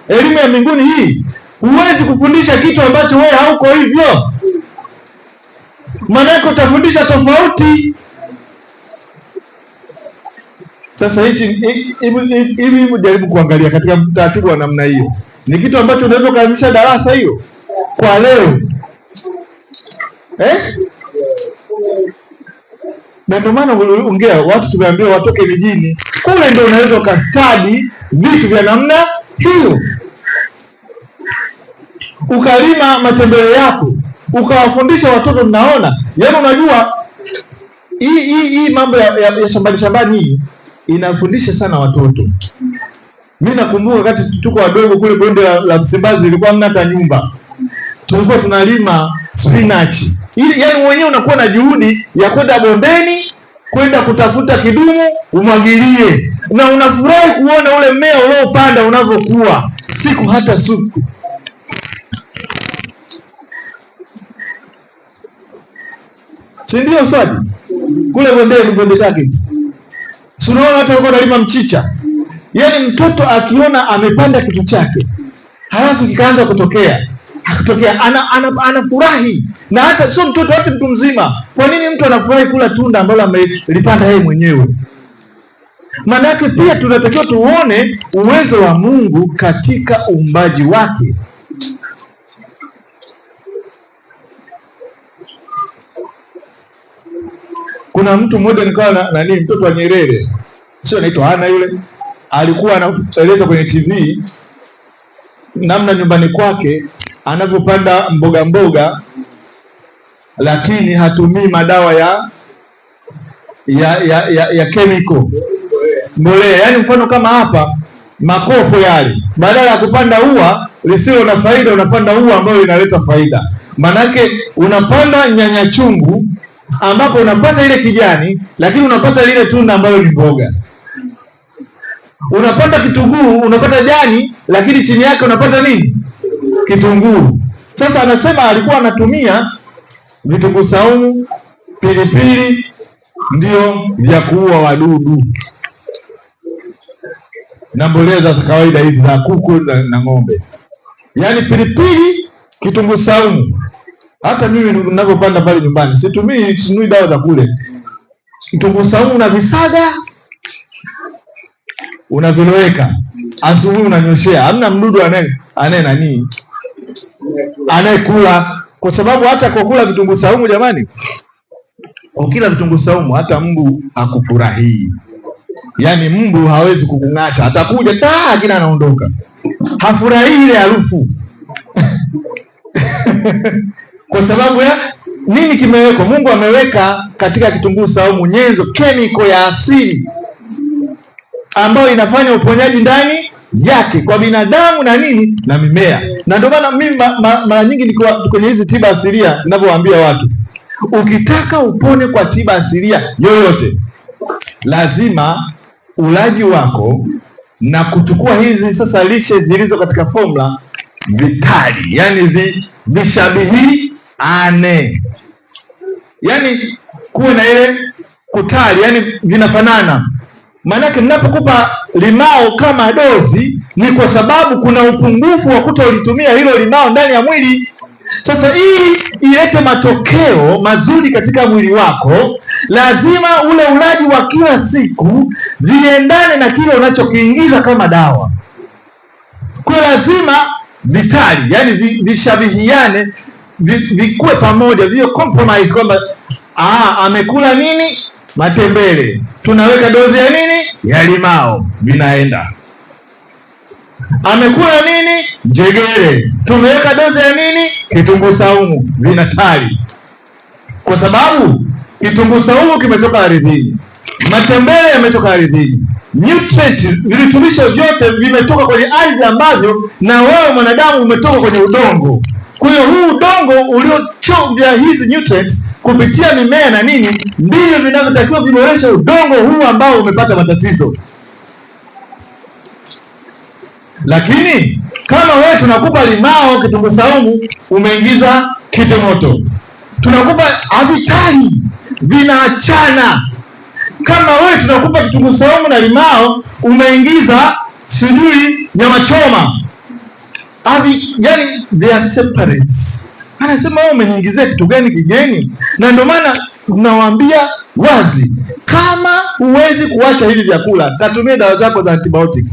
elimu ya mbinguni hii, huwezi kufundisha kitu ambacho wewe hauko hivyo, maana utafundisha tofauti. Sasa hivi jaribu kuangalia katika mtaratibu wa namna hiyo, ni kitu ambacho unaweza kuanzisha darasa hiyo kwa leo na ndio maana ongea watu tumeambiwa watoke vijijini kule, ndio unaweza ukastadi vitu vya namna hiyo, ukalima matembele yako ukawafundisha watoto. Mnaona, yaani unajua hii mambo ya shambani hii inafundisha sana watoto. Mimi nakumbuka wakati tuko wadogo kule bonde la Msimbazi, ilikuwa hamna hata nyumba, tulikuwa tunalima spinach. Yaani mwenyewe unakuwa na juhudi ya kwenda bondeni, kwenda kutafuta kidumu umwagilie, na unafurahi kuona ule mmea uliopanda unavyokuwa siku hata siku. Si ndio swali? Kule bondeni, bonde lake. Si unaona hata uko nalima mchicha. Yaani mtoto akiona amepanda kitu chake, halafu kikaanza kutokea anafurahi. Na hata sio mtoto, hata mtu mzima. Kwa nini mtu anafurahi kula tunda ambalo amelipanda yeye mwenyewe? Maana yake pia tunatakiwa tuone uwezo wa Mungu katika uumbaji wake. Kuna mtu mmoja nikawa mtoto wa Nyerere, sio anaitwa Ana yule, alikuwa anaeleza kwenye TV namna nyumbani kwake anavyopanda mboga, lakini hatumii madawa ya chemical mbolea. Yaani mfano kama hapa makopo yale, badala ya kupanda ua lisilo na faida, unapanda ua ambalo linaleta faida. Manake unapanda nyanya chungu ambapo unapata ile kijani, lakini unapata lile tunda ambalo ni mboga. Unapata kitunguu, unapata jani, lakini chini yake unapata nini? Kitunguu. Sasa anasema alikuwa anatumia vitunguu saumu, pilipili, ndio vya kuua wadudu, na mbolea za kawaida hizi za kuku na ng'ombe. Yaani pilipili, kitunguu saumu. Hata mimi ninapopanda pale nyumbani sinunui dawa za kule. Kitunguu saumu unavisaga, unaviloweka, asubuhi unanyoshea. Hamna mdudu anayekula, kwa sababu hata kwa kula vitunguu saumu jamani, ukila vitunguu saumu hata mbu hakufurahii. Yaani mbu hawezi kukung'ata, atakuja lakini anaondoka, hafurahii ile harufu kwa sababu ya nini kimewekwa? Mungu ameweka katika kitunguu saumu nyenzo kemiko ya asili ambayo inafanya uponyaji ndani yake kwa binadamu na nini na mimea. Na ndio maana mimi mara nyingi niko kwenye hizi tiba asilia, ninavyowaambia watu, ukitaka upone kwa tiba asilia yoyote, lazima ulaji wako na kuchukua hizi sasa lishe zilizo katika formula vitali, yani vishabihiane, yani kuwe na ile kutali, yani vinafanana. Maanake ninapokupa limao kama dozi ni kwa sababu kuna upungufu wa kutolitumia hilo limao ndani ya mwili. Sasa ili ilete matokeo mazuri katika mwili wako, lazima ule ulaji wa kila siku viendane na kile unachokiingiza kama dawa. Kwa lazima vitali, yani vishabihiane, vikuwe pamoja, vio compromise kwamba amekula nini? Matembele, tunaweka dozi ya nini? Ya limao, vinaenda. Amekula nini? Njegere, tumeweka dozi ya nini? Kitunguu saumu, vinatali. Kwa sababu kitunguu saumu kimetoka ardhini, matembele yametoka ardhini, nutrient, virutubisho vyote vimetoka kwenye ardhi, ambavyo na wewe mwanadamu umetoka kwenye udongo. Kwa hiyo huu udongo uliochovya hizi nutrient kupitia mimea na nini, ndivyo vinavyotakiwa viboreshe udongo huu ambao umepata matatizo. Lakini kama wewe tunakupa limao, kitunguu saumu, umeingiza kitimoto, tunakupa havitali, vinaachana. Kama wewe tunakupa kitunguu saumu na limao, umeingiza sijui nyama choma, yani they are separate. Anasema wewe umeniingizia kitu gani kigeni? Na ndio maana nawaambia wazi, kama huwezi kuacha hivi vyakula, katumie dawa zako za antibiotic.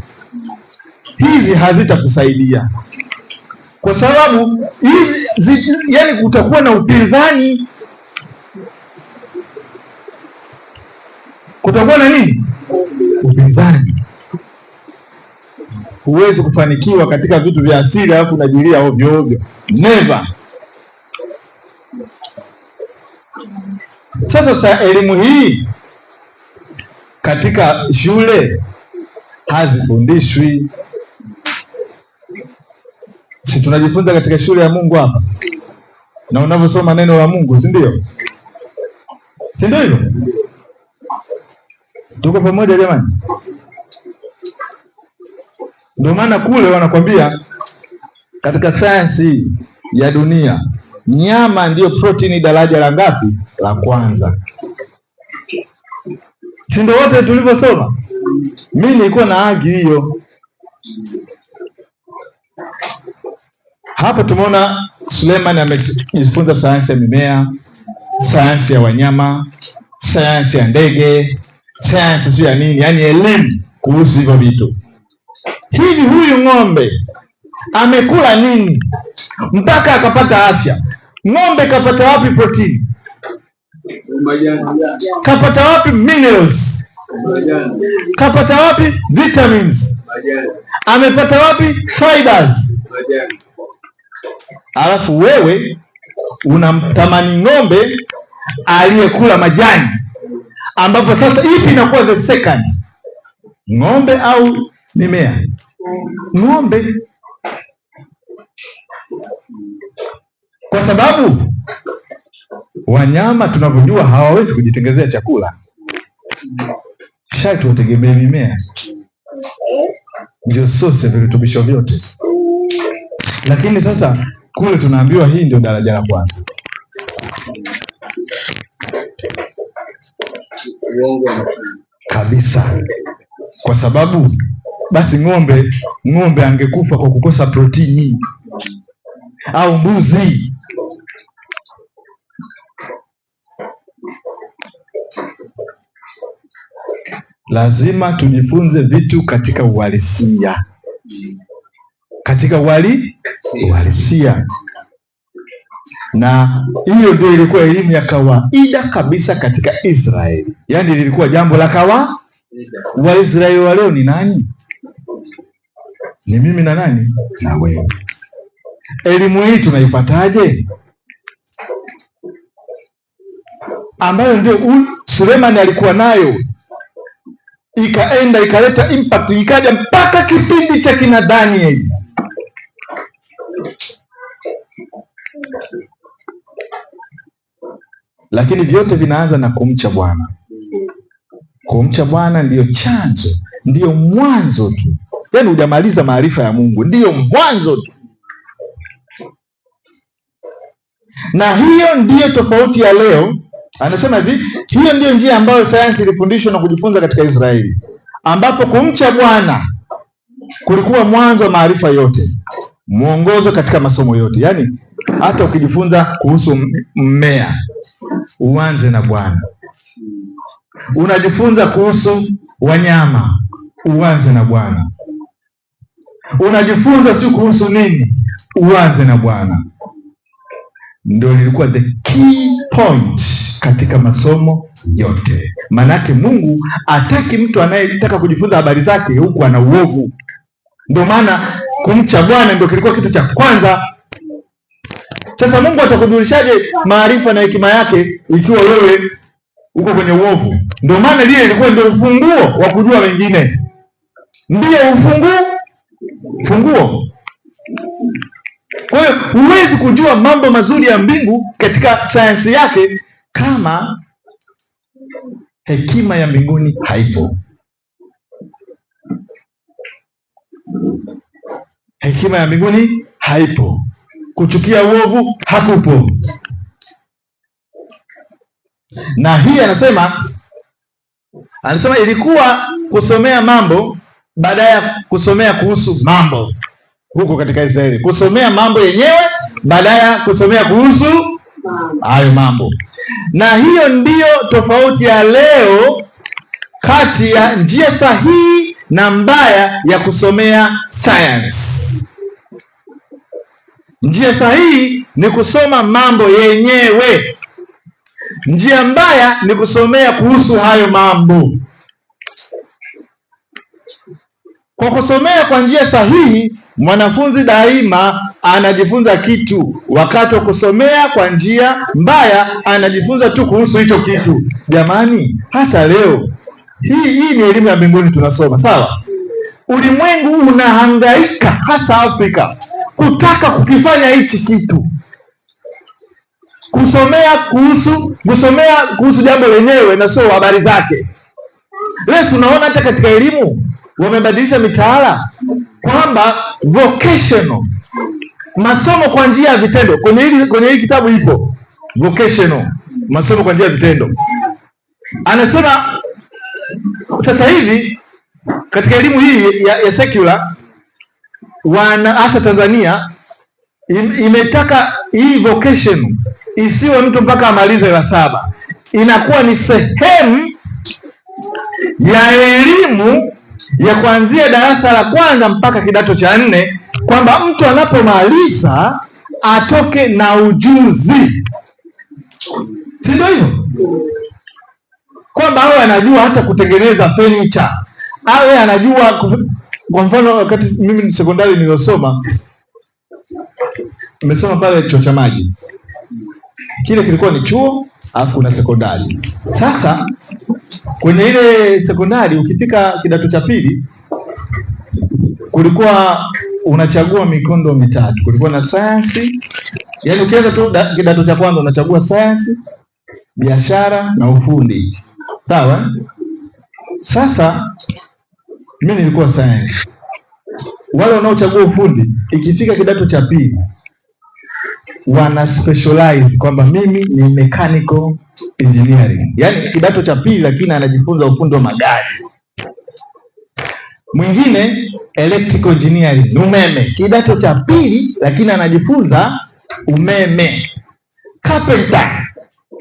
Hizi hazitakusaidia kwa sababu hizi, yani kutakuwa na upinzani. Kutakuwa na nini? Upinzani. Huwezi kufanikiwa katika vitu vya asili alafu unajilia ovyo ovyo. Never. Sasa elimu hii katika shule hazifundishwi. Si tunajifunza katika shule ya Mungu hapa, na unavyosoma neno la Mungu, si ndio? Si ndio hivyo? Tuko pamoja jamani? Ndio maana kule wanakwambia katika sayansi ya dunia, nyama ndiyo protini daraja la ngapi? La kwanza. Si ndio wote tulivyosoma? Mimi nilikuwa na agi hiyo. Hapa tumeona Suleiman amejifunza sayansi ya mimea, sayansi ya wanyama, sayansi ya ndege, sayansi sio ya nini, yani elimu kuhusu hivyo vitu. Hivi huyu ng'ombe amekula nini mpaka akapata afya? Ng'ombe kapata wapi protini? Kapata wapi minerals? Kapata wapi vitamins? Amepata wapi fibers? Alafu wewe unamtamani ng'ombe aliyekula majani, ambapo sasa ipi inakuwa the second, ng'ombe au mimea? Ng'ombe. Kwa sababu wanyama tunavyojua hawawezi kujitengenezea chakula, sharti wategemee mimea, ndio source virutubisho vyote. Lakini sasa kule tunaambiwa hii ndio daraja la kwanza. Kabisa. Kwa sababu basi ng'ombe angekufa kwa kukosa protini, au mbuzi. Lazima tujifunze vitu katika uhalisia, katika uhalisia. Na hiyo ndio ilikuwa elimu ya kawaida kabisa katika Israeli. Yaani lilikuwa jambo la kawaida. Waisraeli wa leo ni nani? Ni mimi na nani? Na wewe. Elimu hii tunaipataje? ambayo ndio Sulemani alikuwa nayo, ikaenda ikaleta impact, ikaja mpaka kipindi cha kina Danieli. Lakini vyote vinaanza na kumcha Bwana. Kumcha Bwana ndiyo chanzo, ndiyo mwanzo tu. Yaani hujamaliza maarifa ya Mungu, ndiyo mwanzo tu. Na hiyo ndiyo tofauti ya leo. Anasema hivi, hiyo ndiyo njia ambayo sayansi ilifundishwa na kujifunza katika Israeli, ambapo kumcha Bwana kulikuwa mwanzo wa maarifa yote, mwongozo katika masomo yote. Yaani hata ukijifunza kuhusu mmea, uanze na Bwana. Unajifunza kuhusu wanyama, uanze na Bwana. Unajifunza si kuhusu nini, uanze na Bwana. Ndio lilikuwa the key point katika masomo yote. Manake Mungu hataki mtu anayetaka kujifunza habari zake huku ana uovu. Ndio maana kumcha Bwana ndio kilikuwa kitu cha kwanza. Sasa Mungu atakujulishaje maarifa na hekima yake ikiwa wewe uko kwenye uovu? Ndio maana lile ilikuwa ndio ufunguo wa kujua wengine. Ndio ufunguo. Kwa hiyo huwezi kujua mambo mazuri ya mbingu katika sayansi yake kama hekima ya mbinguni haipo. Hekima ya mbinguni haipo. Kuchukia uovu hakupo. Na hii anasema ilikuwa kusomea mambo baada ya kusomea kuhusu mambo huko katika Israeli. Kusomea mambo yenyewe baada ya kusomea kuhusu hayo mambo. Na hiyo ndiyo tofauti ya leo kati ya njia sahihi na mbaya ya kusomea science. Njia sahihi ni kusoma mambo yenyewe. Njia mbaya ni kusomea kuhusu hayo mambo. Kwa kusomea kwa njia sahihi, mwanafunzi daima anajifunza kitu. Wakati wa kusomea kwa njia mbaya, anajifunza tu kuhusu hicho kitu. Jamani, hata leo hii ni elimu ya mbinguni tunasoma, sawa? Ulimwengu unahangaika, hasa Afrika, kutaka kukifanya hichi kitu, kusomea kuhusu jambo lenyewe na sio habari zake. Leo unaona hata katika elimu wamebadilisha mitaala kwamba vocational, masomo kwa njia ya vitendo. Kwenye hili kitabu ipo vocational, masomo kwa njia ya vitendo. Anasema sasa hivi katika elimu hii ya secular, hasa Tanzania imetaka hii vocational isiwe mtu mpaka amalize la 7. Inakuwa ni sehemu ya elimu ya kuanzia darasa la kwanza mpaka kidato cha 4, kwamba mtu anapomaliza atoke na ujuzi. Si ndio hivyo? Kwamba awe anajua hata kutengeneza furniture, awe anajua. Kwa mfano, wakati mimi sekondari nilosoma, nimesoma pale chuo cha maji. Kile kilikuwa ni chuo alafu kuna sekondari. Sasa kwenye ile sekondari ukifika kidato cha pili, kulikuwa unachagua mikondo mitatu. Kulikuwa na sayansi, yaani ukianza tu kidato cha kwanza unachagua sayansi, biashara na ufundi. Sawa? Sasa mimi nilikuwa sayansi. Wale wanaochagua ufundi ikifika kidato cha pili wana specialize kwamba mimi ni mechanical engineering. Yaani kidato cha pili lakini anajifunza ufundi wa magari. Mwingine electrical engineering, umeme. Kidato cha pili lakini anajifunza umeme. Carpenter.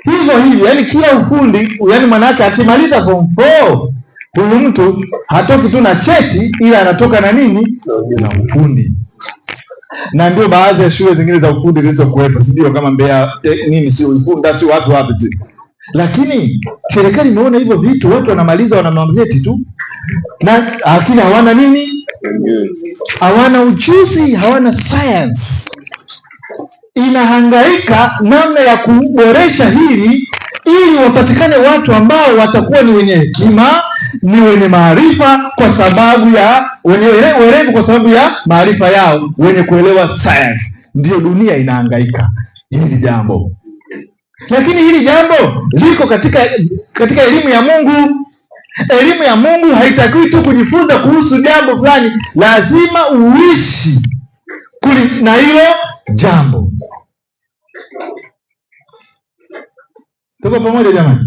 Hivyo, yaani kila ufundi, yaani maana yake akimaliza form 4, huyu mtu hatoki tu na cheti, ila anatoka na nini? Na ufundi. Na ndio baadhi ya shule zingine za ufundi zilizokuwepo, sio kama Mbeya nini, sio ufundi, sio watu wapi tu. Lakini serikali imeona hivyo vitu, watu wanamaliza wanamamleti tu, na lakini hawana nini? Hawana ujuzi, hawana science. Inahangaika namna ya kuboresha hili ili wapatikane watu ambao watakuwa ni wenye hekima, ni wenye maarifa kwa sababu ya wenye werevu kwa sababu ya maarifa yao, wenye kuelewa science. Ndiyo dunia inahangaika hili jambo, lakini hili jambo liko katika elimu ya Mungu. Elimu ya Mungu haitakiwi tu kujifunza kuhusu jambo fulani, lazima uishi na hilo jambo. Tuko pamoja jamani?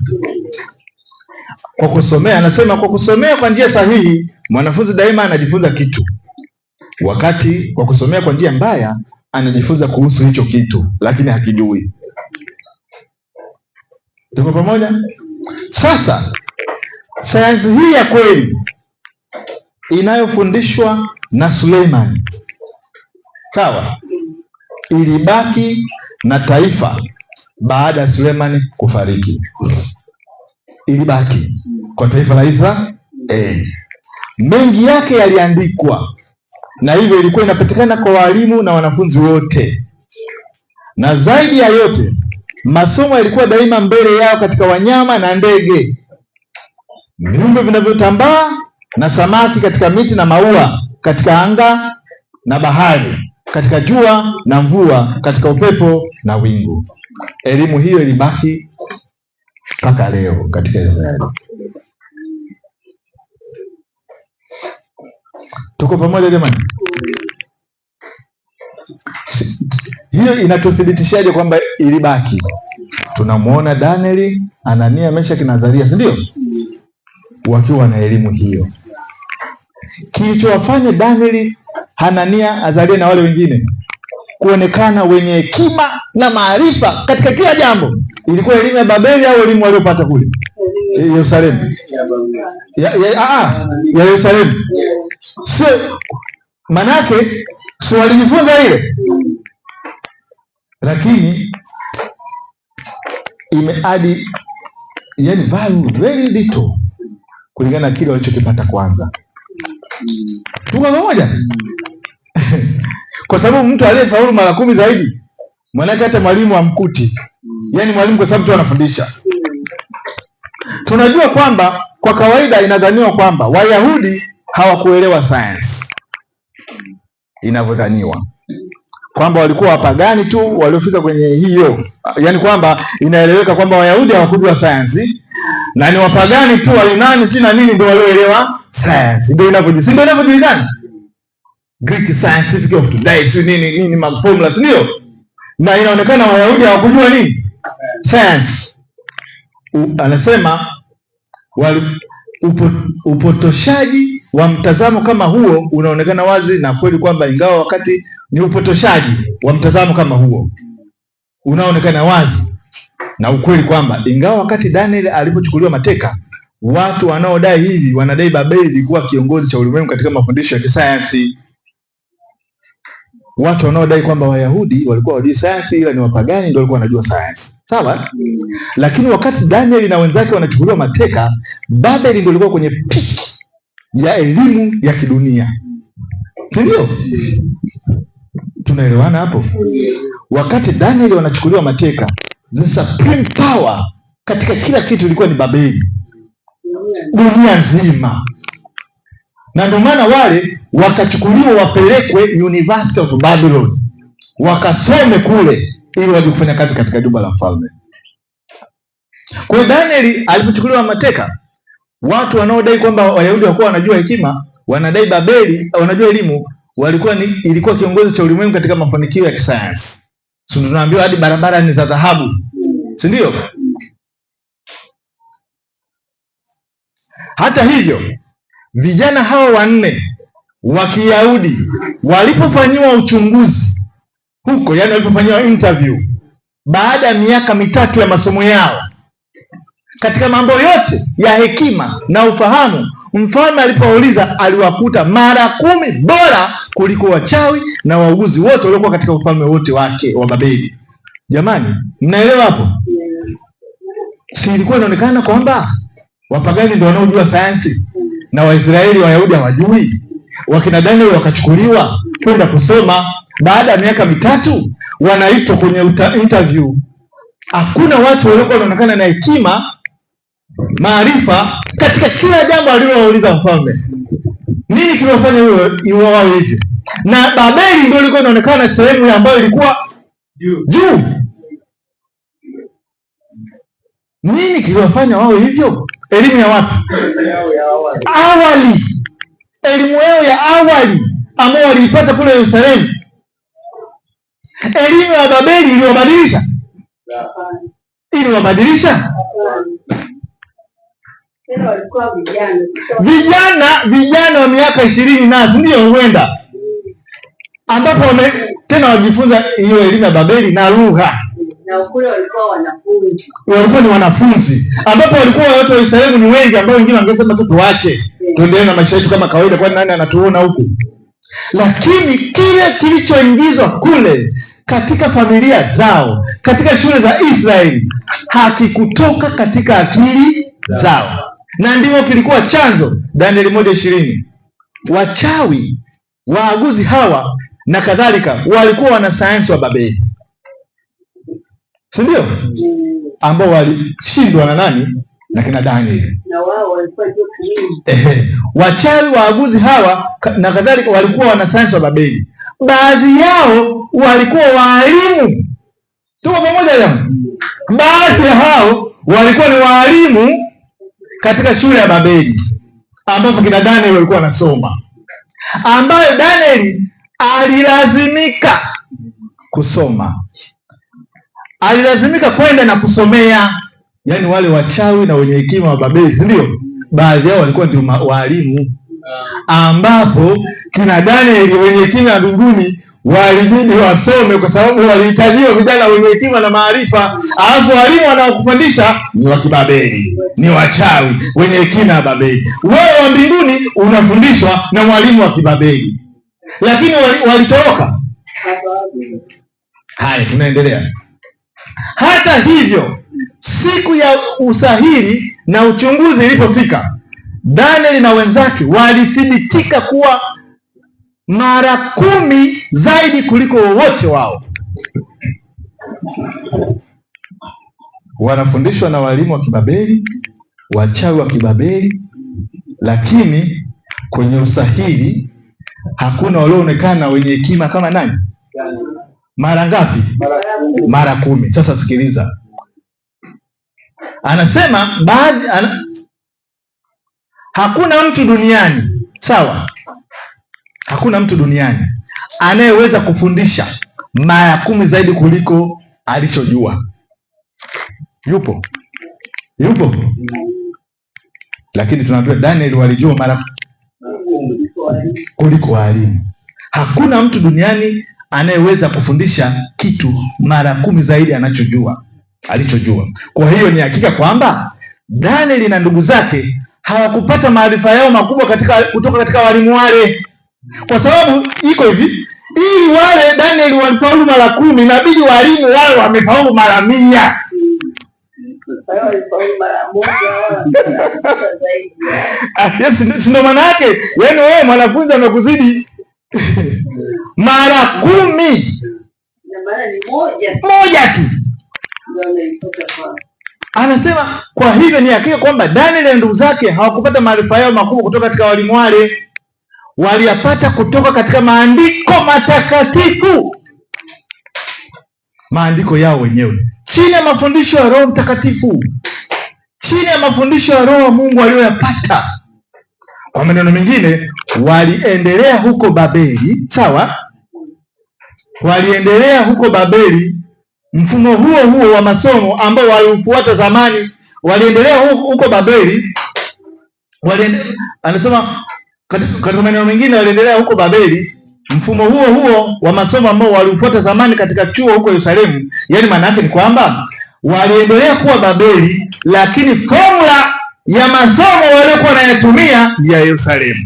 Kwa kusomea, anasema kwa kusomea kwa njia sahihi mwanafunzi daima anajifunza kitu, wakati kwa kusomea kwa njia mbaya anajifunza kuhusu hicho kitu lakini hakijui. Tuko pamoja? Sasa sayansi hii ya kweli inayofundishwa na Suleiman, sawa, ilibaki na taifa baada ya Suleiman kufariki. Ilibaki kwa taifa la Israeli. Mengi yake yaliandikwa, na hivyo ilikuwa inapatikana kwa walimu na wanafunzi wote, na zaidi ya yote masomo yalikuwa daima mbele yao katika wanyama na ndege, viumbe vinavyotambaa na samaki, katika miti na maua, katika anga na bahari, katika jua na mvua, katika upepo na wingu. Elimu hiyo ilibaki mpaka leo katika Israeli. Tuko pamoja jamani? Hiyo inatuthibitishaje kwamba ilibaki? Tunamuona Danieli, Anania, Meshaki na Azaria, si ndio? Wakiwa na elimu hiyo. Kilichowafanya Danieli, Hanania, Azaria na wale wengine kuonekana wenye hekima na maarifa katika kila jambo, ilikuwa elimu ya Babeli au elimu waliopata kule Yerusalemu? Ya Yerusalemu. Sio manake sio walijifunza ile, lakini imeadi yani value very little kulingana na kile walichokipata kwanza. Tuko pamoja? Kwa sababu mtu aliyefaulu mara 10 zaidi, mwanake hata mwalimu amkuti. Yaani mwalimu kwa sababu tu anafundisha. Tunajua kwamba kwa kawaida inadhaniwa kwamba Wayahudi hawakuelewa science inavyodhaniwa, kwamba walikuwa wapagani tu waliofika kwenye hiyo. Yaani kwamba inaeleweka kwamba Wayahudi hawakujua science na ni wapagani tu wa Yunani si na nini ndio walioelewa science. Ndio inavyojulikana Greek scientific of today, si nini maformula, si ndio? Na inaonekana Wayahudi hawakujua nini science. Anasema upotoshaji wa mtazamo kama huo unaonekana wazi na kweli kwamba ingawa wakati ni upotoshaji wa mtazamo kama huo unaonekana wazi na ukweli kwamba ingawa wakati Daniel alipochukuliwa mateka, watu wanaodai hivi wanadai Babeli ilikuwa kiongozi cha ulimwengu katika mafundisho ya kisayansi. Watu wanaodai kwamba Wayahudi walikuwa hawajui sayansi ila ni wapagani ndio walikuwa wanajua sayansi. Sawa? Lakini wakati Daniel na wenzake wanachukuliwa mateka, Babeli ndio ilikuwa kwenye peak ya elimu ya kidunia. Si ndio? Tunaelewana hapo? Wakati Daniel wanachukuliwa mateka, the supreme power katika kila kitu ilikuwa ni Babeli. Dunia nzima. Na ndio maana wale wakachukuliwa wapelekwe University of Babylon, wakasome kule ili waje kufanya kazi katika jumba la mfalme. Kwa hiyo Danieli alipochukuliwa mateka, watu wanaodai kwamba Wayahudi walikuwa wanajua hekima, wanadai Babeli wanajua elimu, ilikuwa kiongozi cha ulimwengu katika mafanikio ya kisayansi. So tunaambiwa hadi barabara ni za dhahabu, si ndio? Hata hivyo vijana hao 4 wa Kiyahudi walipofanyiwa uchunguzi huko, yani walipofanyiwa interview baada ya miaka 3 ya masomo yao katika mambo yote ya hekima na ufahamu, mfalme alipouliza aliwakuta mara 10 bora kuliko wachawi na wauguzi wote waliokuwa katika ufalme wote wake wa Babeli. Jamani, mnaelewa hapo? Si ilikuwa inaonekana kwamba wapagani ndio wanaojua sayansi na Waisraeli Wayahudi hawajui? Wakina Daniel wakachukuliwa kwenda kusoma, baada ya miaka 3 wanaitwa kwenye interview Hakuna watu waliokuwa wanaonekana na hekima, maarifa katika kila jambo alilowauliza mfalme. Nini kiliwafanya wao hivyo? Na Babeli ndio ilikuwa inaonekana sehemu ambayo ilikuwa juu. Nini kiliwafanya wao hivyo? Elimu ya wapi? Awali, elimu yao ya awali ambao waliipata kule Yerusalemu. Elimu ya Babeli iliwabadilisha, vijana wa miaka 20 nasi ndio huenda ambapo tena wajifunza hiyo elimu ya Babeli na lugha, na kule walikuwa ni wanafunzi, ambapo walikuwa watu wa Yerusalemu ni wengi, ambao wengine wangesema tu tuache tuendelee na maisha yetu kama kawaida, kwani nani anatuona huku? Lakini kile kilichoingizwa kule katika familia zao, katika shule za Israeli, hakikutoka katika akili zao, na ndivyo kilikuwa chanzo. Danieli 1:20, wachawi, waaguzi hawa na kadhalika walikuwa wanasayansi wa Babeli, si ndio? Ambao walishindwa na nani? Na kina Danieli. Na wao walikuwa wachawi, waaguzi hawa na kadhalika walikuwa wanasayansi wa Babeli. Baadhi yao walikuwa waalimu. Tuko pamoja jamani? Baadhi ya hao walikuwa ni waalimu katika shule ya Babeli ambapo kina Danieli walikuwa wanasoma, ambayo Danieli alilazimika kusoma, alilazimika kwenda na kusomea. Yaani wale wachawi na wenye hekima wa Babeli, si ndio? Baadhi yao walikuwa ndio walimu, ambapo kina Danieli wenye hekima ya mbinguni walibidi wasome, kwa sababu walihitajiwa vijana wenye hekima na maarifa. Alafu walimu wanaokufundisha ni wa Kibabeli, ni wachawi wenye hekima ya Babeli. Wewe wa mbinguni unafundishwa na mwalimu wa Kibabeli, lakini walitoroka. Haya, tunaendelea. Hata hivyo, siku ya usahili na uchunguzi ilipofika, Danieli na wenzake walithibitika kuwa mara 10 zaidi kuliko wowote wao. Wanafundishwa na walimu wa Kibabeli, wachawi wa Kibabeli, lakini kwenye usahili hakuna walioonekana wenye hekima kama nani? Mara ngapi? Mara 10. Sasa sikiliza, anasema hakuna mtu duniani, sawa, hakuna mtu duniani anayeweza kufundisha mara 10 zaidi kuliko alichojua. Yupo? Lakini tunaambiwa Danieli walijua mara kuliko walimu. Hakuna mtu duniani anayeweza kufundisha kitu mara 10 zaidi alichojua. Kwa hiyo ni hakika kwamba Danieli na ndugu zake hawakupata maarifa yao makubwa kutoka katika walimu wale, kwa sababu iko hivi, ili wale Danieli walifaulu mara 10, inabidi walimu wale wamefaulu mara 100. Yes, ndio maana yake. Yaani wewe mwanafunzi amekuzidi mara 10, na maana ni moja tu. Anasema kwa hivyo ni hakika kwamba Danieli na ndugu zake hawakupata maarifa yao makubwa kutoka katika walimu wale, waliyapata kutoka katika maandiko matakatifu, maandiko yao wenyewe, chini ya mafundisho ya Roho Mtakatifu, chini ya mafundisho ya Roho wa Mungu aliyoyapata. Kwa maneno mengine, waliendelea huko Babeli, sawa? Waliendelea huko Babeli mfumo huo wa masomo ambao waliufuata zamani, waliendelea huko Babeli. Anasema katika maneno mengine, waliendelea huko Babeli mfumo huo wa masomo ambao waliufuata zamani katika chuo huko Yerusalemu. Yaani maana yake ni kwamba waliendelea kuwa Babeli, lakini formula ya masomo waliokuwa wanayatumia ni ya Yerusalemu.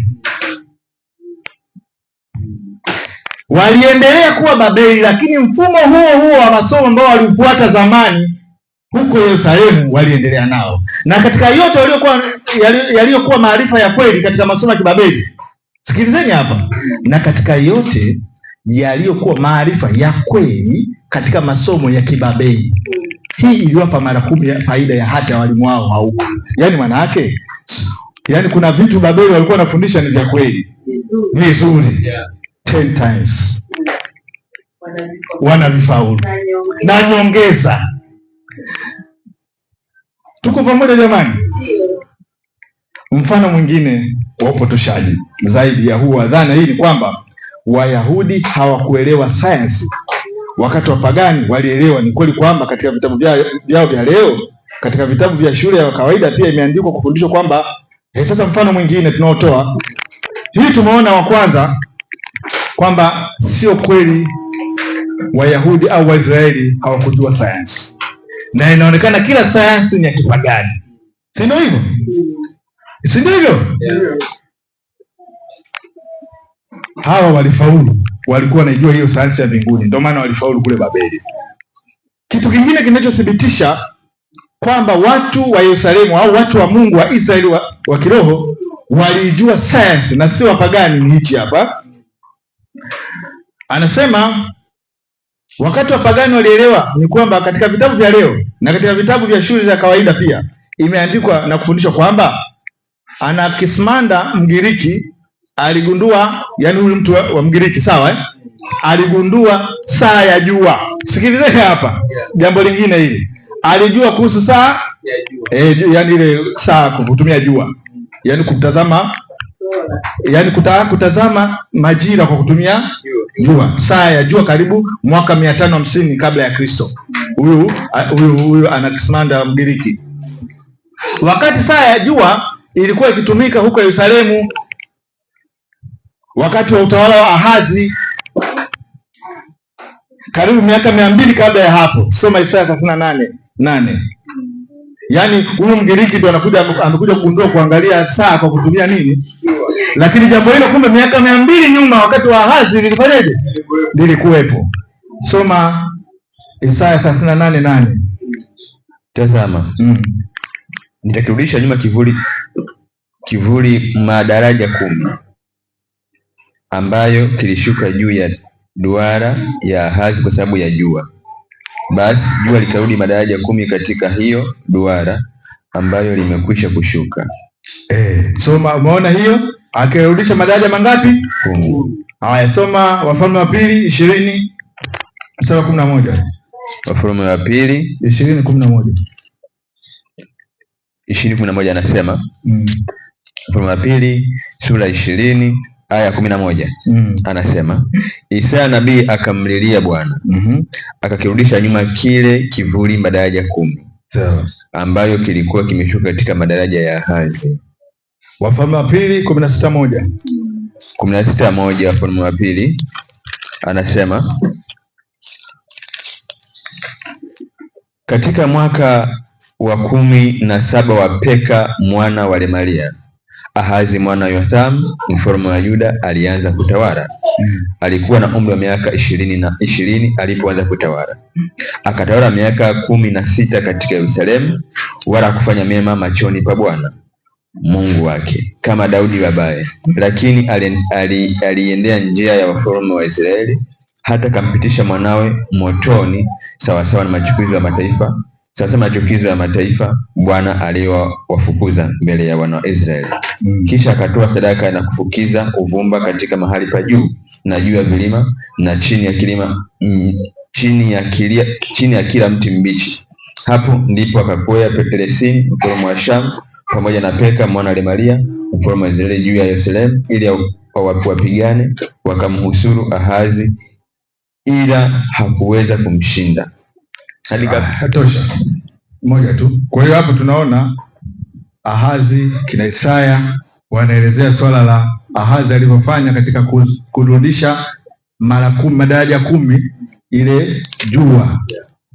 Waliendelea kuwa Babeli, lakini mfumo huo wa masomo ambao waliufuata zamani huko Yerusalemu waliendelea nao. Na katika yote yaliyokuwa maarifa ya kweli katika masomo ya Kibabeli, sikilizeni hapa, na katika yote yaliyokuwa maarifa ya kweli katika masomo ya Kibabeli, Hii iliwapa mara 10 ya faida ya hata walimu wao hauko. Yaani maana yake, yaani kuna vitu Babeli walikuwa wanafundisha ni vya kweli vizuri 10 times wanavifaulu na nyongeza. Tuko pamoja jamani? Mfano mwingine wa upotoshaji zaidi ya huu wa dhana hii ni kwamba Wayahudi hawakuelewa sayansi wakati wapagani walielewa. Ni kweli kwamba katika vitabu vyao vya leo, katika vitabu vya shule ya kawaida pia imeandikwa kufundishwa kwamba sasa mfano mwingine tunaotoa hii, tumeona wa kwanza kwamba sio kweli Wayahudi au Waisraeli hawakujua sayansi, na inaonekana kila sayansi ni ya kipagani, si ndio hivyo? Si ndio hivyo? Hawa walifaulu, walikuwa wanaijua hiyo sayansi ya mbinguni, ndio maana walifaulu kule Babeli. Kitu kingine kinachothibitisha kwamba watu wa Yerusalemu au watu wa Mungu wa Israeli wa kiroho walijua sayansi na sio wapagani ni hichi hapa. Anasema wakati wapagani walielewa ni kwamba katika vitabu vya leo na katika vitabu vya shule za kawaida pia imeandikwa na kufundishwa kwamba Anaximander Mgiriki aligundua, yani huyu mtu wa Mgiriki, sawa aligundua saa ya jua. Sikilizeni hapa jambo lingine hili, alijua kuhusu saa ya jua, yani ile saa kutumia jua, yani kutazama, yani kutazama majira kwa kutumia jua, saa ya jua karibu mwaka 550 kabla ya Kristo. Huyu Anaximander Mgiriki. Wakati saa ya jua ilikuwa ikitumika huko Yerusalemu wakati wa utawala wa Ahazi, karibu miaka 200 kabla ya hapo. Soma Isaya 38:8. Yaani huyu Mgiriki ndio amekuja kugundua kuangalia saa kwa kutumia nini? Lakini jambo hilo kumbe miaka 200 nyuma wakati wa Ahazi lilifanyaje? Lilikuwepo. Soma Isaya 38:8. Tazama. Nitakirudisha nyuma kivuli madaraja 10 ambayo kilishuka juu ya duara ya Ahazi kwa sababu ya jua. Basi jua likarudi madaraja 10 katika hiyo duara ambayo limekwisha kushuka. Soma, umeona hiyo? Akirudisha madaraja mangapi? 10. Haya, soma Wafalme wa Pili 20:11. Wafalme wa Pili 20:11. 20:11 anasema Wafalme wa Pili sura 20 aya 11. Anasema Isaya nabii akamlilia Bwana, akakirudisha nyuma kile kivuli madaraja 10 ambayo kilikuwa kimeshuka katika madaraja ya Ahazi. Wafalme wa Pili 16:1. 16:1 Wafalme wa Pili anasema katika mwaka wa 17 wa Peka mwana wa Remalia, Ahazi mwana wa Yothamu mfalme wa Yuda alianza kutawala. Alikuwa na umri wa miaka 20 alipoanza kutawala. Akatawala miaka 16 katika Yerusalemu, wala kufanya mema machoni pa Bwana Mungu wake kama Daudi babaye, lakini aliendea njia ya wafalme wa Israeli, hata kampitisha mwanawe motoni sawasawa na machukizo ya mataifa, sasa machukizo ya mataifa Bwana aliyowafukuza mbele ya wana wa Israeli. Kisha akatoa sadaka na kufukiza uvumba katika mahali pa juu na juu ya vilima na chini ya kilima, chini ya kila mti mbichi. Hapo ndipo akakwea Peresini mfalme wa Shamu pamoja na Peka mwana wa Remalia mfalme wa Israeli juu ya Yerusalemu, ili wapigane wakamhusuru Ahazi, ila hakuweza kumshinda. Hatosha moja tu. Kwa hiyo hapo tunaona Ahazi, kina Isaya wanaelezea swala la Ahazi alivyofanya katika kurudisha madaraja 10 ile jua.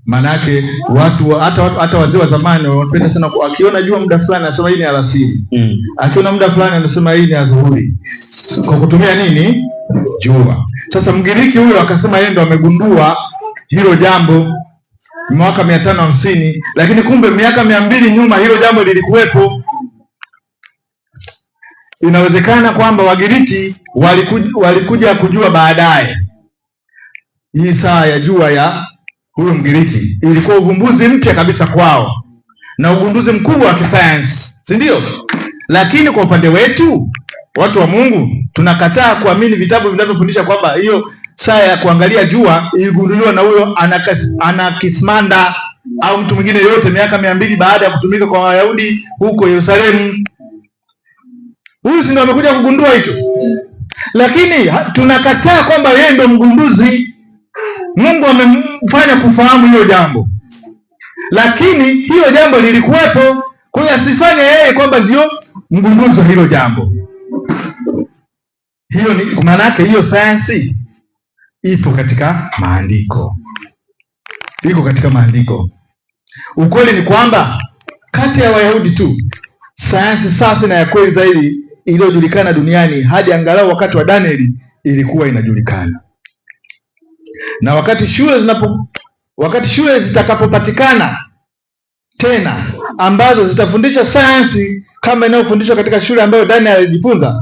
Manake watu hata wazee wa zamani wanapenda sana, akiona jua muda fulani anasema hii ni alasiri. Akiona muda fulani anasema hii ni adhuhuri, kwa kutumia nini? Jua. Sasa Mgiriki huyo akasema yeye ndo amegundua hilo jambo mwaka 550, lakini kumbe miaka 200 nyuma hilo jambo lilikuwepo. Inawezekana kwamba Wagiriki walikuja kujua baadaye hii saa ya jua huyo Mgiriki, ilikuwa uvumbuzi mpya kabisa kwao na ugunduzi mkubwa wa kisayansi, si ndio? Lakini kwa upande wetu watu wa Mungu tunakataa kuamini vitabu vinavyofundisha kwamba hiyo saa ya kuangalia jua iligunduliwa na huyo Anaximandr au mtu mwingine yote miaka 200 baada ya kutumika kwa Wayahudi huko Yerusalemu. Huyu si ndio amekuja kugundua hicho? Lakini tunakataa kwamba yeye ndio mgunduzi. Mungu amemfanya kufahamu hilo jambo, lakini hilo jambo lilikuwepo. Kwa hiyo asifanye yeye kwamba ndio mgunduzi wa hilo jambo. Hiyo ni maana yake, hiyo sayansi ipo katika maandiko, iko katika maandiko. Ukweli ni kwamba kati ya Wayahudi tu sayansi safi na ya kweli zaidi iliyojulikana duniani hadi angalau wakati wa Danieli ilikuwa inajulikana. Na wakati shule zitakapopatikana tena ambazo zitafundisha sayansi kama inayofundishwa katika shule ambayo Daniel alijifunza,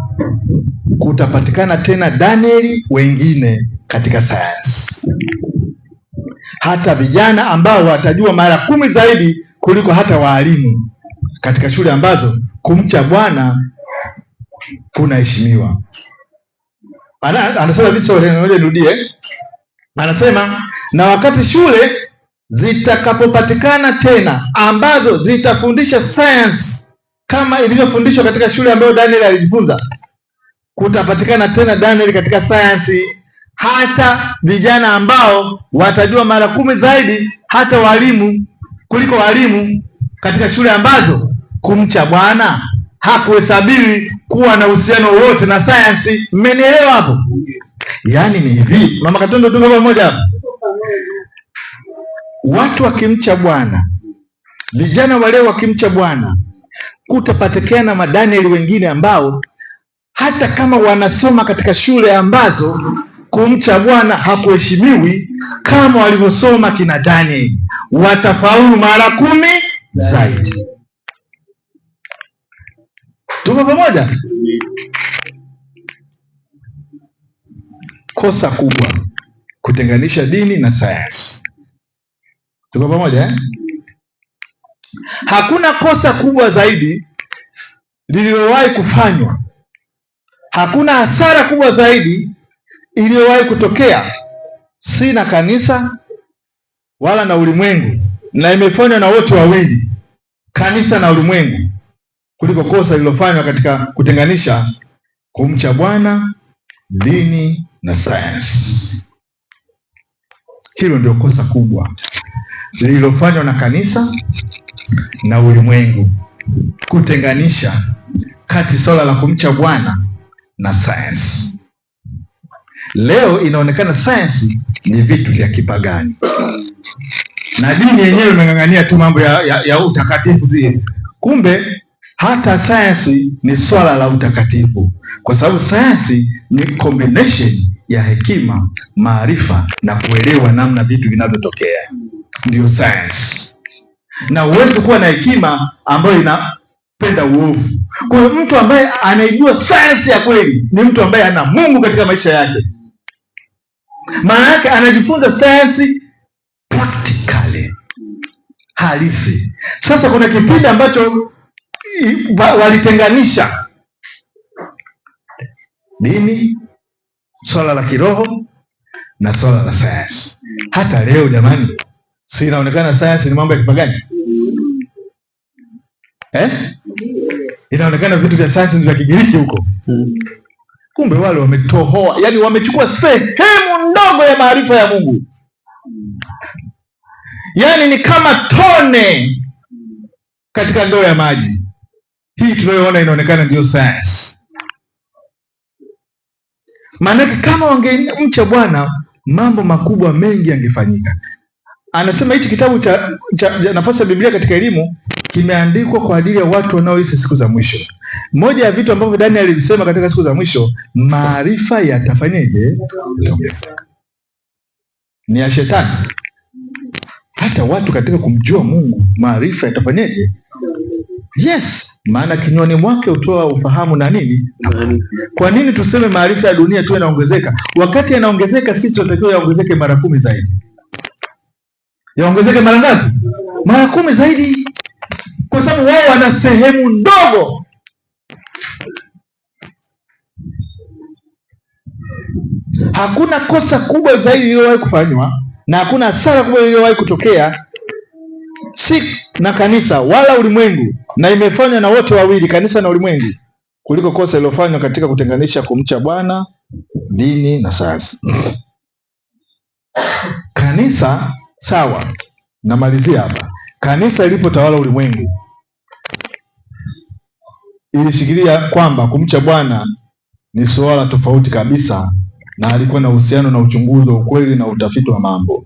kutapatikana tena Danieli wengine katika sayansi, hata vijana ambao watajua mara 10 zaidi kuliko hata waalimu katika shule ambazo kumcha Bwana kunaheshimiwa. Anasema vitu ngoja nirudie. Anasema na wakati shule zitakapopatikana tena ambazo zitafundisha sayansi kama ilivyofundishwa katika shule ambayo Daniel alijifunza, kutapatikana tena Daniel katika sayansi, hata vijana ambao watajua mara 10 zaidi hata walimu kuliko walimu katika shule ambazo kumcha Bwana hakuhesabiwi kuwa na uhusiano wote na sayansi. Mmenielewa hapo? Yaani ni hivi, Mama Katondo, tuko pamoja hapo? Watu wakimcha Bwana, vijana wale wakimcha Bwana, kutapatikana madanieli wengine ambao hata kama wanasoma katika shule ambazo kumcha Bwana hakuheshimiwi kama walivyosoma kina Danieli, watafaulu mara 10 zaidi. Tuko pamoja? Kosa kubwa kutenganisha dini na sayansi. Tuko pamoja eh? Hakuna kosa kubwa zaidi lililowahi kufanywa, hakuna hasara kubwa zaidi iliyowahi kutokea, si na kanisa wala na ulimwengu, na imefanywa na wote wawili, kanisa na ulimwengu, kuliko kosa lililofanywa katika kutenganisha kumcha Bwana, dini na sayansi. Hilo ndio kosa kubwa lililofanywa na kanisa na ulimwengu, kutenganisha kati swala la kumcha Bwana na sayansi. Leo inaonekana sayansi ni vitu vya kipagani na dini yenyewe imeng'ang'ania tu mambo ya utakatifu vile. Kumbe hata sayansi ni swala la utakatifu, kwa sababu sayansi ni combination ya hekima, maarifa na kuelewa namna vitu vinavyotokea. Ndio sayansi. Na huwezi kuwa na hekima ambayo inapenda uovu. Kwa hiyo mtu ambaye anaijua sayansi ya kweli ni mtu ambaye ana Mungu katika maisha yake. Maana yake anajifunza sayansi practically, halisi. Sasa kuna kipindi ambacho walitenganisha dini, swala la kiroho na swala la sayansi. Hata leo jamani, si inaonekana sayansi ni mambo ya kipagani Inaonekana vitu vya sayansi ni vya Kigiriki huko. Kumbe wale wametohoa, yani wamechukua sehemu ndogo ya maarifa ya Mungu, yani ni kama tone katika ndoo ya maji. Hii tunayoona inaonekana ndio sayansi. Maana kama wangemcha Bwana, mambo makubwa mengi yangefanyika. Anasema hichi kitabu cha nafasi ya Biblia katika elimu kimeandikwa kwa ajili ya watu wanaoishi siku za mwisho. Moja ya vitu ambavyo Daniel alisema katika siku za mwisho, maarifa yatafanyaje? Yataongezeka. Ni ya shetani. Hata watu katika kumjua Mungu, maarifa yatafanyaje? Yes, maana kinywani mwake utoa ufahamu na nini? Kwa nini tuseme maarifa ya dunia tu yanaongezeka, wakati yanaongezeka sisi tunatakiwa yaongezeke mara 10 zaidi? yaongezeke mara ngapi? Mara 10 zaidi, kwa sababu wao wana sehemu ndogo. Hakuna kosa kubwa zaidi lililowahi kufanywa na hakuna hasara kubwa iliyowahi kutokea, si na kanisa wala ulimwengu, na imefanywa na wote wawili, kanisa na ulimwengu, kuliko kosa lilofanywa katika kutenganisha kumcha Bwana, dini na sayansi. Kanisa, sawa, namalizia hapa. Kanisa ilipotawala ulimwengu ilishikilia kwamba kumcha Bwana ni suala tofauti kabisa, na alikuwa na uhusiano na uchunguzi wa ukweli na utafiti wa mambo,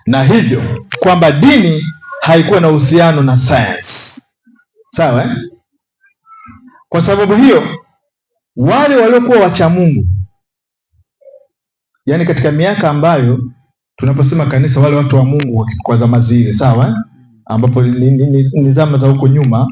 na hivyo kwamba dini haikuwa na uhusiano na sayansi. Sawa eh? Kwa sababu hiyo wale waliokuwa wacha Mungu, yaani katika miaka ambayo tunaposema kanisa, wale watu wa Mungu kwa zama zile, sawa eh? Ambapo ni zama za huko nyuma,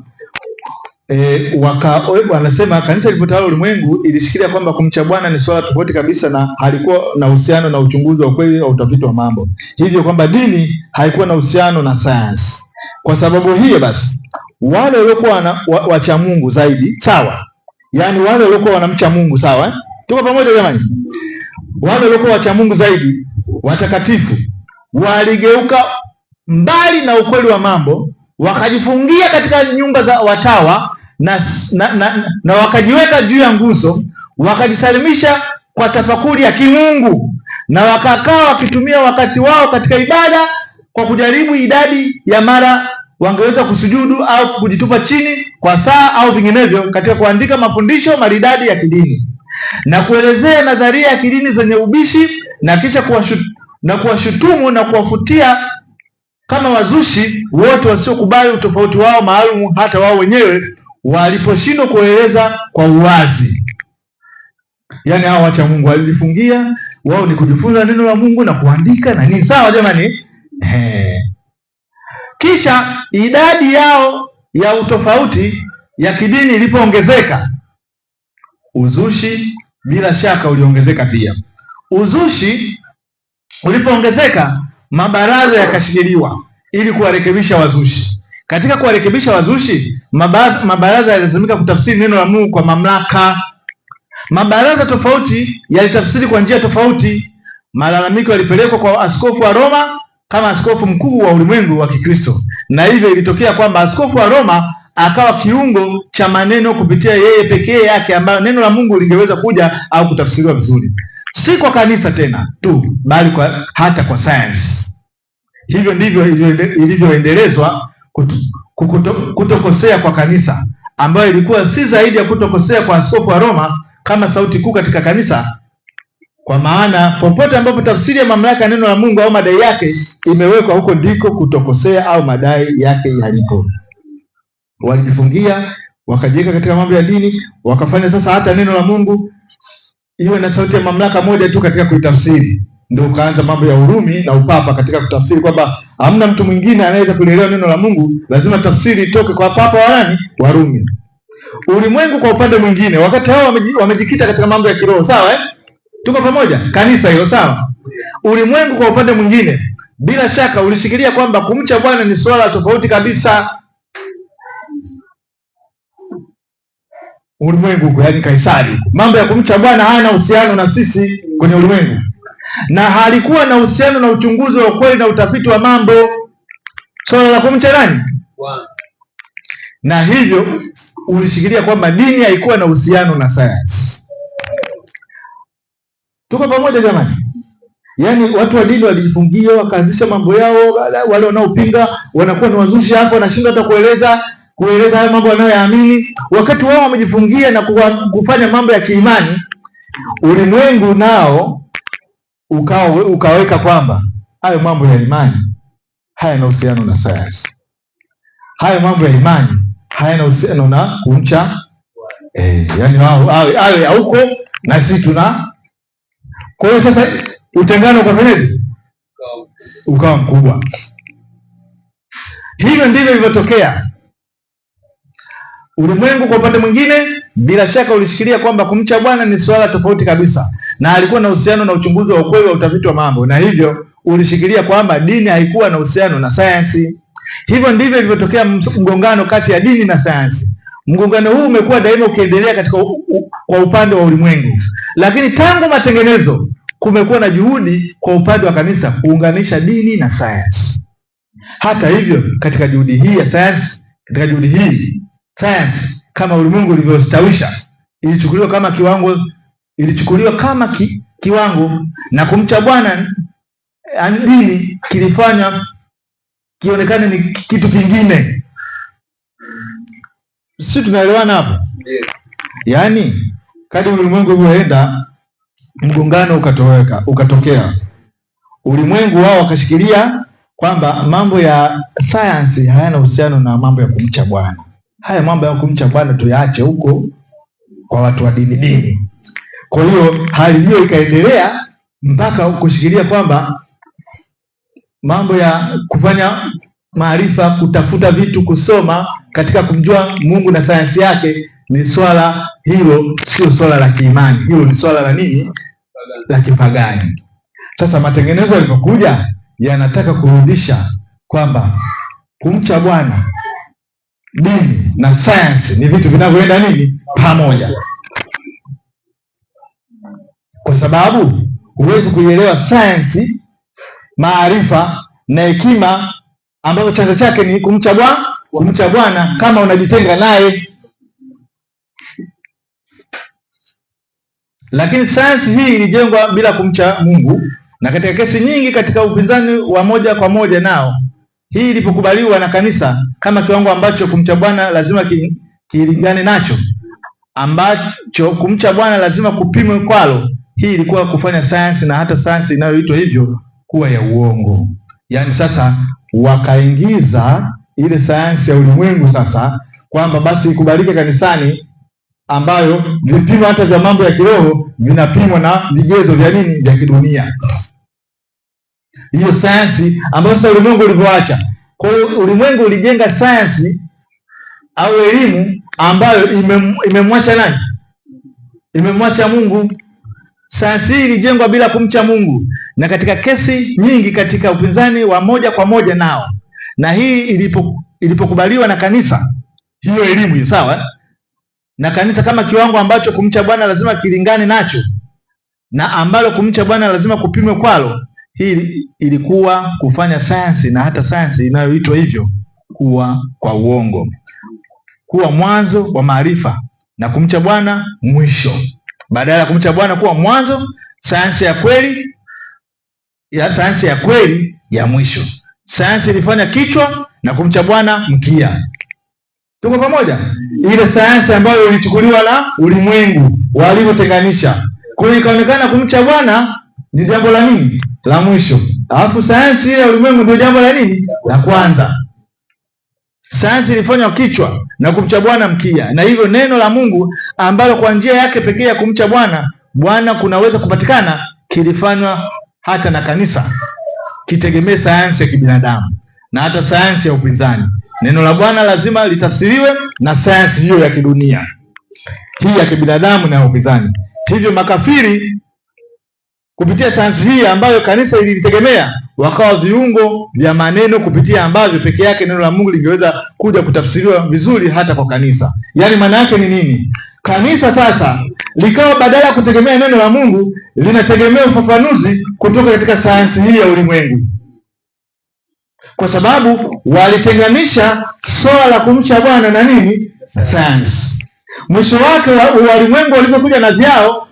wanasema kanisa lilipotawala ulimwengu ilishikilia kwamba kumcha Bwana ni swala tofauti kabisa, na halikuwa na uhusiano na uchunguzi wa kweli au utafiti wa mambo, hivyo kwamba dini haikuwa na uhusiano na sayansi. Kwa sababu hiyo basi wale waliokuwa wacha Mungu zaidi, sawa, yaani wale waliokuwa wanamcha Mungu, sawa eh? Tuko pamoja jamani? Wale waliokuwa wacha Mungu zaidi, watakatifu, waligeuka mbali na ukweli wa mambo, wakajifungia katika nyumba za watawa na wakajiweka juu ya nguzo, wakajisalimisha kwa tafakuri ya kimungu, na wakakaa wakitumia wakati wao katika ibada kwa kujaribu idadi ya mara wangeweza kusujudu au kujitupa chini kwa saa au vinginevyo, katika kuandika mafundisho maridadi ya kidini na kuelezea nadharia ya kidini zenye ubishi, na kisha kuwashutumu na kuwafutia kama wazushi wote wasiokubali utofauti wao maalum, hata wao wenyewe waliposhindwa kueleza kwa uwazi. Yaani hao wacha Mungu walijifungia, wao ni kujifunza neno la Mungu na kuandika na nini, sawa jamani? Kisha idadi yao ya utofauti ya kidini ilipoongezeka, uzushi bila shaka uliongezeka pia. Uzushi ulipoongezeka, mabaraza yakashikiliwa ili kuwarekebisha wazushi. Katika kuwarekebisha wazushi, mabaraza yalazimika kutafsiri neno la Mungu kwa mamlaka. Mabaraza tofauti yalitafsiri kwa njia tofauti. Malalamiko yalipelekwa kwa askofu wa Roma kama askofu mkuu wa ulimwengu wa Kikristo, na hivyo ilitokea kwamba askofu wa Roma akawa kiungo cha maneno kupitia yeye pekee yake, ambayo neno la Mungu lingeweza kuja au kutafsiriwa vizuri, si kwa kanisa tena tu, bali hata kwa sayansi. Hivyo ndivyo ilivyoendelezwa kutokosea kwa kanisa, ambayo ilikuwa si zaidi ya kutokosea kwa askofu wa Roma kama sauti kuu katika kanisa, kwa maana popote ambapo tafsiri ya mamlaka ya neno la Mungu au madai yake imewekwa, huko ndiko kutokosea au madai yake yalipo. Walijifungia, wakajiweka katika mambo ya dini, wakafanya sasa hata neno la Mungu iwe na sauti ya mamlaka moja tu katika kuitafsiri. Ndio ukaanza mambo ya Urumi na upapa katika kutafsiri, kwamba hamna mtu mwingine anaweza kulielewa neno la Mungu, lazima tafsiri itoke kwa papa wa nani? Warumi. Ulimwengu kwa upande mwingine, wakati hao wamejikita katika mambo ya kiroho, sawa eh? Tuko pamoja? Kanisa hilo, sawa. Ulimwengu kwa upande mwingine, bila shaka ulishikilia kwamba kumcha Bwana ni swala tofauti kabisa. Ulimwengu, yaani Kaisari, mambo ya kumcha Bwana hayana uhusiano na sisi kwenye ulimwengu, na halikuwa na uhusiano na uchunguzi wa kweli na utafiti wa mambo. Swala la kumcha nani? Bwana. Na hivyo ulishikilia kwamba dini haikuwa na uhusiano na sayansi. Tuko pamoja jamani? Yaani watu wa dini walijifungia, wakaanzisha mambo yao. Wale wanaopinga wanakuwa ni wazushi hapo, wanashindwa hata kueleza haya mambo wanayoyaamini. Wakati wao wamejifungia na kufanya mambo ya kiimani, ulimwengu nao ukaweka kwamba hayo mambo ya imani hayana uhusiano na sayansi. Hayo mambo ya imani hayana uhusiano na kumcha. Yaani wao awe huko na sisi tuna. Kwa hiyo sasa utengano ukafanyaje? Ukawa mkubwa. Hivyo ndivyo ilivyotokea. Ulimwengu kwa upande mwingine, bila shaka ulishikilia kwamba kumcha Bwana ni swala tofauti kabisa, na alikuwa na uhusiano na uchunguzi wa ukweli wa utafiti wa mambo, na hivyo ulishikilia kwamba dini haikuwa na uhusiano na sayansi. Hivyo ndivyo ilivyotokea mgongano kati ya dini na sayansi. Mgongano huu umekuwa daima ukiendelea katika kwa upande wa ulimwengu, lakini tangu matengenezo kumekuwa na juhudi kwa upande wa kanisa kuunganisha dini na sayansi. Hata hivyo, katika juhudi hii sayansi kama ulimwengu ulivyostawisha ilichukuliwa kama kiwango, na kumcha Bwana dini kilifanya kionekane ni kitu kingine. Sisi tunaelewana hapo? Yaani kadri ulimwengu ulivyoenda, mgongano ukatokea. Ulimwengu wao wakashikilia kwamba mambo ya sayansi hayana uhusiano na mambo ya kumcha Bwana. Haya mambo ya kumcha Bwana tuyaache huko kwa watu wa dini. Kwa hiyo hali hiyo ikaendelea mpaka kushikilia kwamba mambo ya kufanya maarifa, kutafuta vitu, kusoma katika kumjua Mungu na sayansi yake ni swala hilo, sio swala la kiimani. Hilo ni swala la nini? La kipagani. Sasa matengenezo yalipokuja yanataka kurudisha kwamba kumcha Bwana, dini na sayansi ni vitu vinavyoenda nini? Pamoja. Kwa sababu huwezi kuielewa sayansi, maarifa na hekima ambayo chanzo chake ni kumcha Bwana kama unajitenga naye. Lakini sayansi hii ilijengwa bila kumcha Mungu, na katika kesi nyingi katika upinzani wa moja kwa moja nao, hii ilipokubaliwa na kanisa kama kiwango ambacho kumcha Bwana lazima kilingane nacho, ambacho kumcha Bwana lazima kupimwe kwalo, hii ilikuwa kufanya sayansi, na hata sayansi inayoitwa hivyo, kuwa ya uongo. Yaani sasa wakaingiza ile sayansi ya ulimwengu sasa kwamba basi ikubalike kanisani, ambayo vipimo hata vya mambo ya kiroho vinapimwa na vigezo vya nini? Vya kidunia. Hiyo sayansi ambayo sasa ulimwengu ulivyoacha. Kwa hiyo ulimwengu ulijenga sayansi au elimu ambayo imemwacha nani? Imemwacha Mungu. Sayansi hii ilijengwa bila kumcha Mungu, na katika kesi nyingi katika upinzani wa moja kwa moja nao, na hii ilipokubaliwa na kanisa, hiyo elimu hiyo, sawa, na kanisa kama kiwango ambacho kumcha Bwana lazima kilingane nacho, na ambalo kumcha Bwana lazima kupimwe kwalo, hii ilikuwa kufanya sayansi, na hata sayansi inayoitwa hivyo, kuwa kwa uongo, kuwa mwanzo wa maarifa na kumcha Bwana mwisho. Badala ya kumcha Bwana kuwa mwanzo, sayansi ya kweli ya mwisho. Sayansi ilifanya kichwa na kumcha Bwana mkia. Tuko pamoja? Ile sayansi ambayo ilichukuliwa na ulimwengu walivyotenganisha. Kwa hiyo ikaonekana kumcha Bwana ni jambo la nini? La mwisho. Alafu sayansi ile ya ulimwengu ndio jambo la nini? La kwanza. Sayansi ilifanywa kichwa na kumcha Bwana mkia, na hivyo neno la Mungu ambalo kwa njia yake pekee ya kumcha Bwana kunaweza kupatikana, kilifanywa hata na kanisa kitegemee sayansi ya kibinadamu na hata sayansi ya upinzani. Neno la Bwana lazima litafsiriwe na sayansi hiyo ya kidunia, hii ya kibinadamu na ya upinzani. Hivyo makafiri kupitia sayansi hii ambayo kanisa ilitegemea, wakawa viungo vya maneno kupitia ambavyo peke yake neno la Mungu lingeweza kuja kutafsiriwa vizuri hata kwa kanisa. Yaani maana yake ni nini? Kanisa sasa likawa badala ya kutegemea neno la Mungu linategemea ufafanuzi kutoka katika sayansi hii ya ulimwengu, kwa sababu walitenganisha swala la kumcha Bwana na nini? Sayansi. Mwisho wake walimwengu walipokuja na vyao,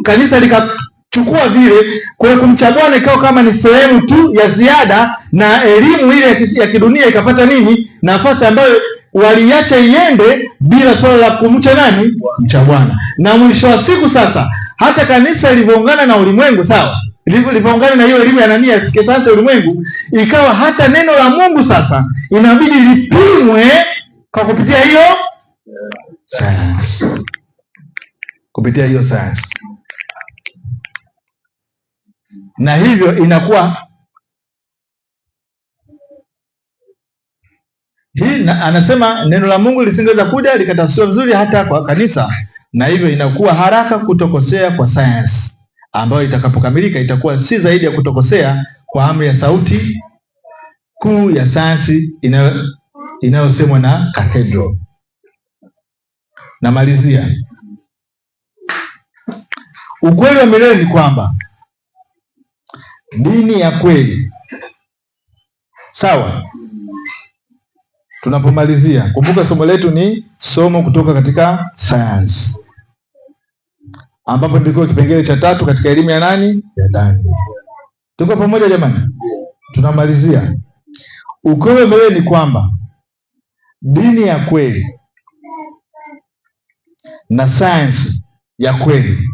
kanisa likachukua vile. Kwa hiyo kumcha Bwana ikawa kama ni sehemu tu ya ziada, na elimu ile ya kidunia ikapata nini? Nafasi ambayo waliacha iende bila swala la kumcha nani? Mcha Bwana. Na mwisho wa siku sasa, hata kanisa lilivyoungana na ulimwengu, sawa, lilivyoungana na hiyo elimu ya nani? Ya kisayansi ya ulimwengu, ikawa hata neno la Mungu sasa inabidi lipimwe kwa kupitia hiyo sayansi, kupitia hiyo sayansi. Na hivyo inakuwa hii anasema neno la Mungu lisingeweza kuja likatafsiriwa vizuri hata kwa kanisa na hivyo inakuwa haraka kutokosea kwa sayansi, ambayo itakapokamilika itakuwa si zaidi ya kutokosea kwa amri ya sauti kuu ya sayansi inayosemwa na Cathedral. Namalizia. Ukweli wa milele ni kwamba dini ya kweli, sawa. Tunapomalizia, kumbuka somo letu ni somo kutoka katika sayansi, ambapo ndiko kipengele cha 3 katika elimu ya nani? Ya ndani. Tuko pamoja jamani? Tunamalizia. Ukweli wa milele ni kwamba dini ya kweli na sayansi ya kweli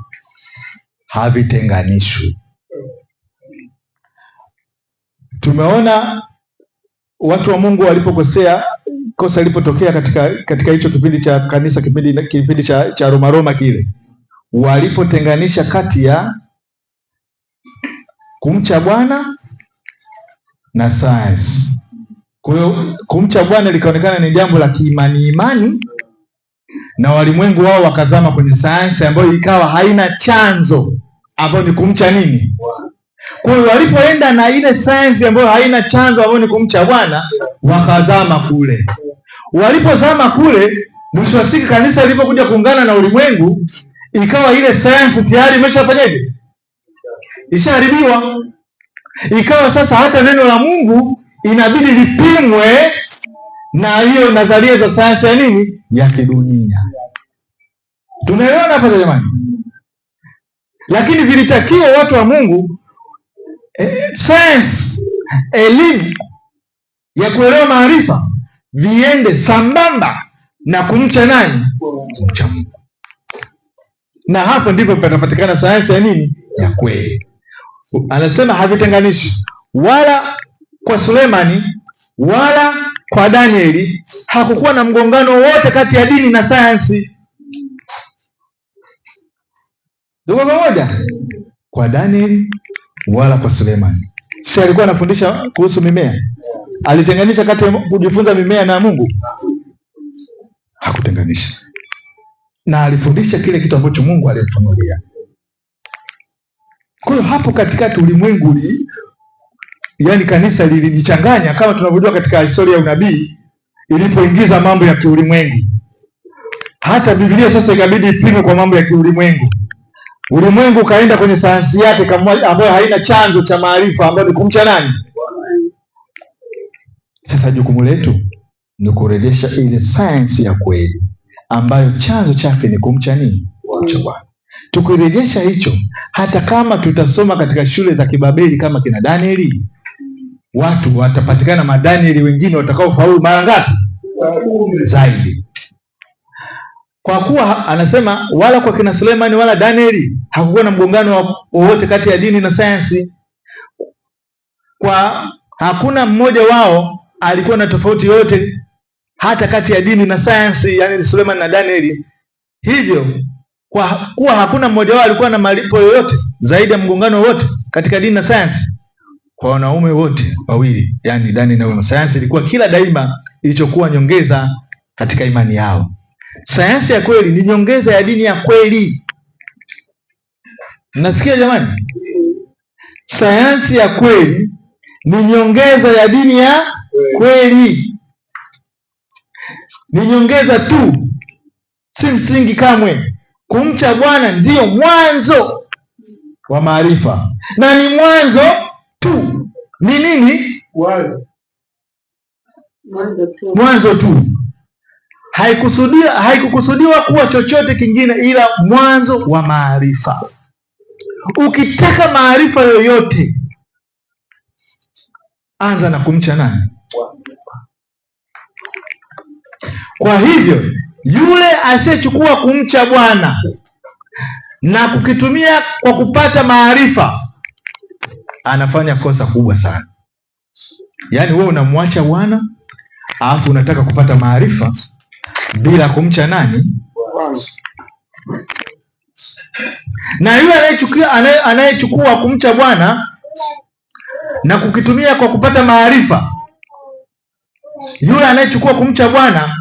havitenganishwi. Tumeona watu wa Mungu walipokosea, kosa lilipotokea katika hicho kipindi cha kanisa, kipindi cha Roma kile, walipotenganisha kati ya kumcha Bwana na sayansi. Kwa hiyo kumcha Bwana likaonekana ni jambo la imani, na walimwengu wao wakazama kwenye sayansi ambayo ikawa haina chanzo, ambayo ni kumcha nini? Kwa hiyo walipoenda na ile sayansi ambayo haina chanzo, ambayo ni kumcha Bwana, wakazama kule. Walipozama kule, mwisho wa siku kanisa lilipokuja kuungana na ulimwengu, ikawa ile sayansi tayari imeshafanyaje? Ishaharibiwa. Ikawa sasa hata neno la Mungu inabidi lipimwe na hiyo nadharia za sayansi ya nini? Ya kidunia. Tunaelewana hapa jamani? Lakini vilitakiwa watu wa Mungu sayansi, elimu ya kuelewa maarifa viende sambamba na kumcha nani? Kumcha Mungu. Na hapo ndipo panapatikana sayansi ya nini? Ya kweli. Anasema havitenganishi, wala kwa Sulemani wala kwa Danieli hakukuwa na mgongano wote kati ya dini na sayansi. Ndio pamoja? Kwa Danieli wala kwa Sulemani. Si alikuwa anafundisha kuhusu mimea? Alitenganisha kati ya kujifunza mimea na Mungu? Hakutenganisha. Na alifundisha kile kitu ambacho Mungu alifunulia. Kwa hiyo hapo katikati ulimwengu yaani kanisa lilijichanganya, kama tunavyojua katika historia ya unabii, ilipoingiza mambo ya kiulimwengu. Hata Biblia sasa ikabidi ipimwe kwa mambo ya kiulimwengu. Ulimwengu ukaenda kwenye sayansi yake ambayo haina chanzo cha maarifa, ambayo ni kumcha nani? Sasa jukumu letu ni kurejesha ile sayansi ya kweli ambayo chanzo chake ni kumcha nini? Kumcha Bwana. Tukirejesha hicho, hata kama tutasoma katika shule za kibabeli kama kina Danieli, watu watapatikana madanieli wengine watakaofaulu mara ngapi? Zaidi. Kwa kuwa anasema wala kwa kina Sulemani wala Danieli hakukuwa na mgongano wowote kati ya dini na sayansi. Kwa hakuna mmoja wao alikuwa na tofauti yote hata kati ya dini na sayansi, yani Sulemani na Danieli. Hivyo kwa kuwa hakuna mmoja wao alikuwa na malipo yoyote zaidi ya mgongano wote katika dini na sayansi, kwa wanaume wote wawili, yani Danieli na sayansi ilikuwa kila daima ilichokuwa nyongeza katika imani yao. Sayansi ya kweli ni nyongeza ya dini ya kweli. Nasikia jamani? Sayansi ya kweli ni nyongeza ya dini ya kweli. Ni nyongeza tu, si msingi kamwe. Kumcha Bwana ndiyo mwanzo wa maarifa, na ni mwanzo tu. Ni nini? Mwanzo tu. Haikukusudiwa kuwa chochote kingine ila mwanzo wa maarifa. Ukitaka maarifa yoyote, anza na kumcha nani? Kwa hivyo yule asiyechukua kumcha Bwana na kukitumia kwa kupata maarifa anafanya kosa kubwa sana. Yaani wewe unamwacha Bwana alafu unataka kupata maarifa bila kumcha nani? Na yule anayechukua kumcha Bwana na kukitumia kwa kupata maarifa, yule anayechukua kumcha Bwana,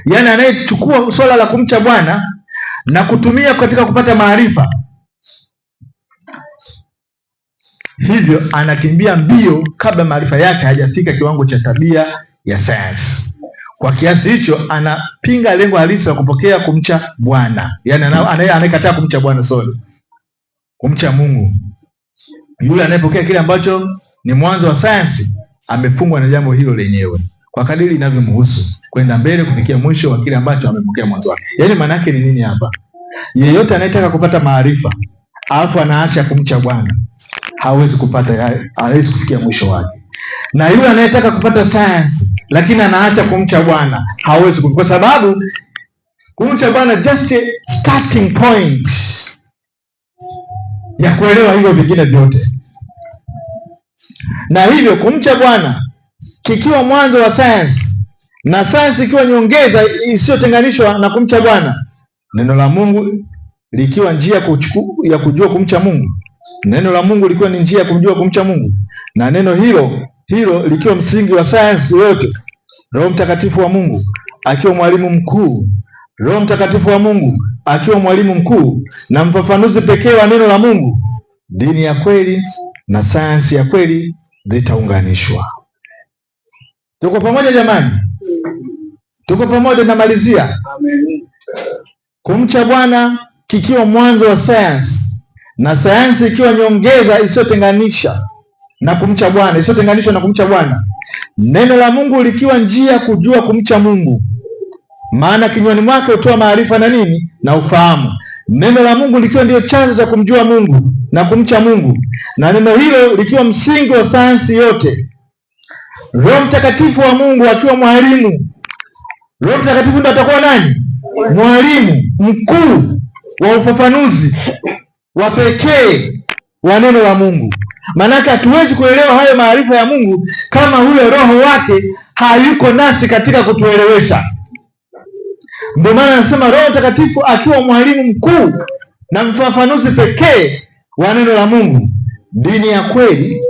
yani anayechukua swala la kumcha Bwana na kutumia katika kupata maarifa. Hivyo anakimbia mbio kabla maarifa yake hajafika kiwango cha tabia ya sayansi. Kwa kiasi hicho anapinga lengo halisi la kupokea kumcha Bwana. Yaani anayekataa kumcha Bwana, kumcha Mungu. Yule anayepokea kile ambacho ni mwanzo wa sayansi amefungwa na jambo hilo lenyewe, kwa kadiri inavyomhusu kwenda mbele kufikia mwisho wa kile ambacho amepokea mwanzo wake. Yaani maana yake ni nini hapa? Yeyote anayetaka kupata maarifa alafu anaacha kumcha Bwana hawezi kufikia mwisho wake. Na yule anayetaka kupata sayansi lakini anaacha kumcha Bwana hawezi, kwa sababu kumcha Bwana just a starting point ya kuelewa hivyo vingine vyote. Na hivyo kumcha Bwana kikiwa mwanzo wa sayansi na sayansi ikiwa nyongeza isiyotenganishwa na kumcha Bwana, neno la Mungu likiwa njia ya kujua kumcha Mungu, neno la Mungu likiwa ni njia ya kujua kumcha Mungu, na neno hilo likiwa msingi wa sayansi yote, Roho Mtakatifu wa Mungu akiwa mwalimu mkuu, Roho Mtakatifu wa Mungu akiwa mwalimu mkuu na mfafanuzi pekee wa neno la Mungu, dini ya kweli na sayansi ya kweli zitaunganishwa. Tuko pamoja jamani? Tuko pamoja? Namalizia. Kumcha Bwana kikiwa mwanzo wa sayansi na sayansi ikiwa nyongeza isiyotenganisha na kumcha Bwana, isiyotenganishwa na kumcha Bwana, neno la Mungu likiwa njia ya kujua kumcha Mungu, maana kinywani mwake hutoa maarifa na nini? Na ufahamu. Neno la Mungu likiwa ndio chanzo cha kumjua Mungu na kumcha Mungu, na neno hilo likiwa msingi wa sayansi yote. Roho Mtakatifu wa Mungu akiwa mwalimu. Roho Mtakatifu ndiye atakuwa nani? Mwalimu mkuu wa ufafanuzi wa pekee wa neno la Mungu. Maanake hatuwezi kuelewa hayo maarifa ya Mungu kama huyo Roho wake hayuko nasi katika kutuelewesha. Ndio maana anasema Roho Mtakatifu akiwa mwalimu mkuu na mfafanuzi pekee wa neno la Mungu, dini ya kweli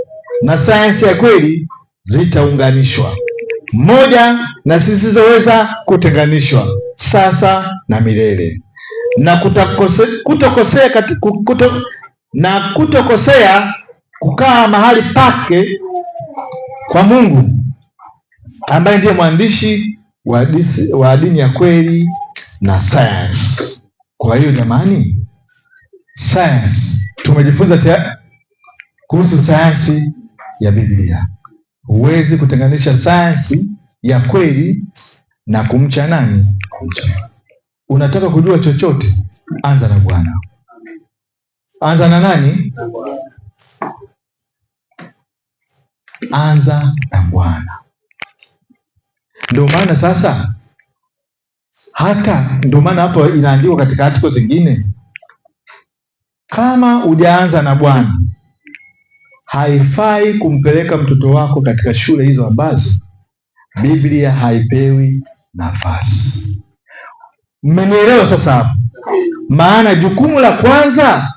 na sayansi ya kweli zitaunganishwa moja na zisizoweza kutenganishwa sasa na milele, na kutokosea kukaa mahali pake kwa Mungu ambaye ndiye mwandishi wa dini ya kweli na sayansi. Kwa hiyo jamani, sayansi tumejifunza kuhusu sayansi ya Biblia. Huwezi kutenganisha sayansi ya kweli na kumcha nani? Kumcha. Unataka kujua chochote, anza na Bwana. Anza na nani? Anza na Bwana. Ndio maana sasa, ndio maana hapo inaandikwa katika article zingine, kama hujaanza na Bwana haifai kumpeleka mtoto wako katika shule hizo ambazo Biblia haipewi nafasi. Mmenielewa sasa hapo? Maana jukumu la kwanza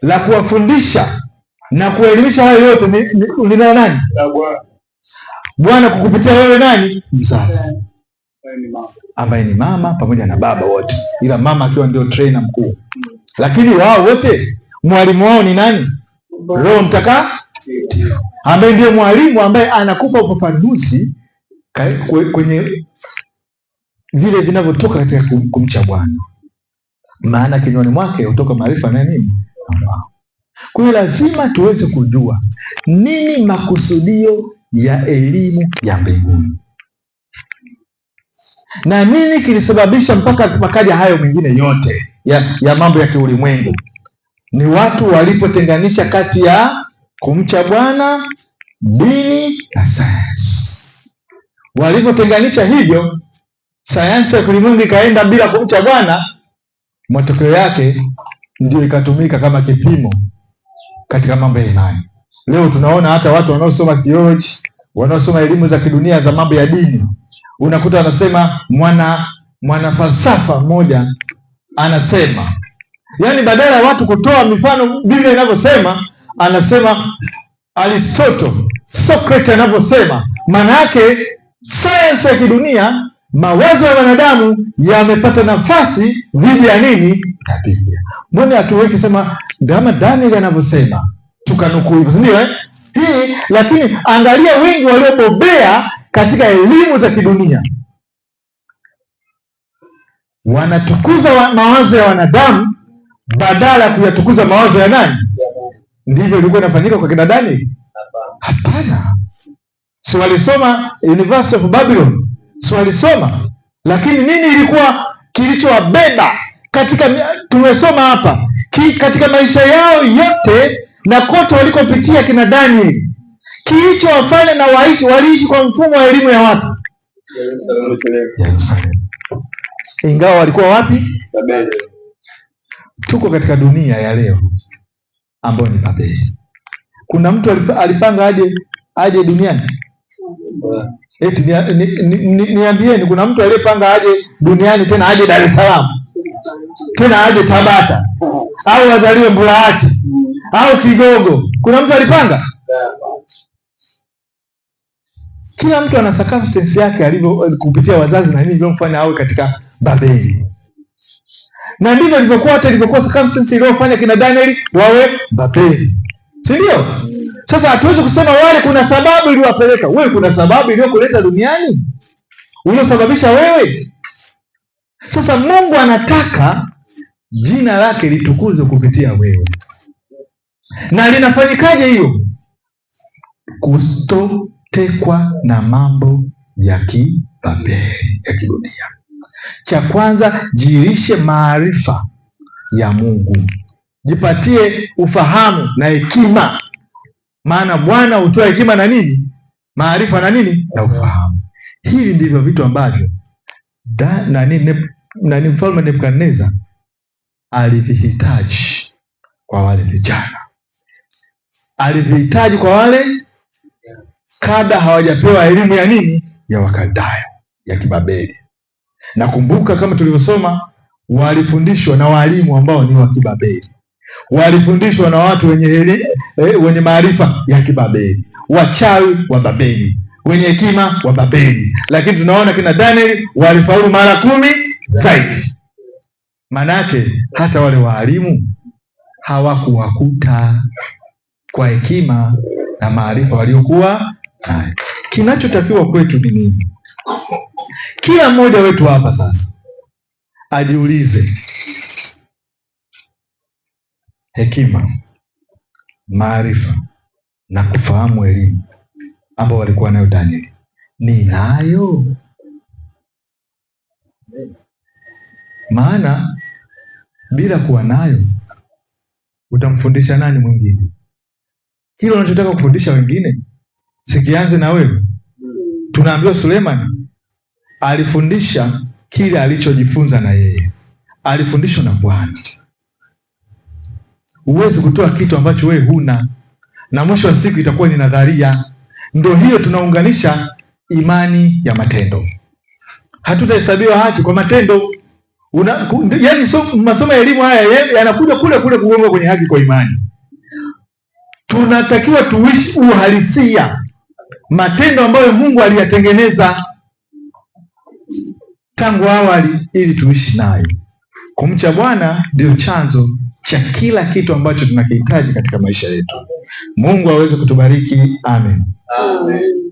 la kuwafundisha na kuelimisha hayo yote ni nani? Bwana kukupitia wewe nani? Mzazi, ambaye ni mama pamoja na baba wote, ila mama akiwa ndio trainer mkuu. Lakini wao wote mwalimu wao ni nani? Roho Mtakatifu, ambaye ndiye mwalimu ambaye anakupa ufafanuzi kwenye vile vinavyotoka katika kumcha Bwana, maana kinywani mwake hutoka maarifa na nini? Kwa hiyo lazima tuweze kujua nini makusudio ya elimu ya mbinguni na nini kilisababisha mpaka makaja hayo mengine yote ya mambo ya kiulimwengu. Ni watu walipotenganisha kati ya kumcha Bwana, dini na sayansi. Walipotenganisha hivyo, sayansi ya kiulimwengu ikaenda bila kumcha Bwana, matokeo yake ndio ikatumika kama kipimo katika mambo ya imani. Leo tunaona hata watu wanaosoma theology, wanaosoma elimu za kidunia za mambo ya dini, unakuta wanasema mwana falsafa mmoja anasema, yaani badala ya watu kutoa mifano Biblia inavyosema, anasema Aristotle, Socrates anavyosema. Maana yake sayansi ya kidunia mawazo ya wanadamu yamepata nafasi dhidi ya nini? Ya Biblia. Mbona hatuweki sema kama Daniel anavyosema tukanukuu hivyo, si ndio? Hii lakini angalia wengi waliobobea katika elimu za kidunia wanatukuza mawazo ya wanadamu badala ya kuyatukuza mawazo ya nani? Ndivyo ilikuwa inafanyika kwa kina Daniel? Hapana. Si walisoma University of Babylon? Si walisoma? Lakini nini ilikuwa kilichowabeba tumesoma hapa katika maisha yao yote na kote walikopitia kina Daniel, kilichowafanya na waliishi kwa mfumo wa elimu ya wapi? Yerusalemu. Ingawa walikuwa wapi? Babeli. Tuko katika dunia ya leo ambayo ni Babeli. Kuna mtu alipanga aje duniani? Eti niambieni, kuna mtu aliyepanga aje duniani tena aje Dar es Salaam tena aje Tabata au azaliwe Mbulahati au Kigogo? Kuna mtu alipanga? Kila mtu ana circumstance yake alivyo kupitia wazazi na nini iliyomfanya awe katika Babeli. Na ndivyo ilivyokuwa, hata ilivyokuwa circumstance iliyofanya kina Daniel wawe Babeli. Si ndio? Sasa hatuwezi kusema wale kuna sababu iliyowapeleka. Wewe kuna sababu iliyokuleta duniani? Uliosababisha wewe? Sasa Mungu anataka jina lake litukuzwe kupitia wewe. Na linafanyikaje hiyo? Kutotekwa na mambo ya kibabeli, ya kidunia. Cha kwanza, jirishe maarifa ya Mungu. Jipatie ufahamu na hekima. Maana Bwana hutoa hekima na nini? Maarifa na nini? Na ufahamu. Hivi ndivyo vitu ambavyo Mfalme Nebukadneza alivihitaji kwa wale vijana. Alivihitaji kwa wale kabla hawajapewa elimu ya nini? Ya Wakaldayo, ya Kibabeli. Na kumbuka kama tulivyosoma, walifundishwa na walimu ambao ni wa Kibabeli. Walifundishwa na watu wenye maarifa ya Kibabeli, wachawi wa Babeli, wenye hekima wa Babeli. Lakini tunaona kina Daniel walifaulu mara 10 zaidi. Manake hata wale walimu hawakuwakuta kwa hekima na maarifa waliokuwa nayo. Kinachotakiwa kwetu ni nini? Kila mmoja wetu hapa sasa ajiulize, hekima, maarifa na kufahamu elimu ambao walikuwa nayo Daniel, ninayo? Maana bila kuwa nayo utamfundisha nani mwingine? Kile unachotaka kufundisha wengine sikianze na wewe. Tunaambiwa Suleiman alifundisha kile alichojifunza na yeye, alifundishwa na Bwana. Huwezi kutoa kitu ambacho wewe huna, na mwisho wa siku itakuwa ni nadharia. Ndio hiyo tunaunganisha imani ya matendo. Hatutahesabiwa haki kwa matendo. Yaani masomo ya elimu haya yanakuja kule kugonga kwenye haki kwa imani. Tunatakiwa tuishi uhalisia, matendo ambayo Mungu aliyatengeneza tangu awali ili tuishi nayo. Kumcha Bwana ndio chanzo cha kila kitu ambacho tunakihitaji katika maisha yetu. Mungu aweze kutubariki. Amen. Amen.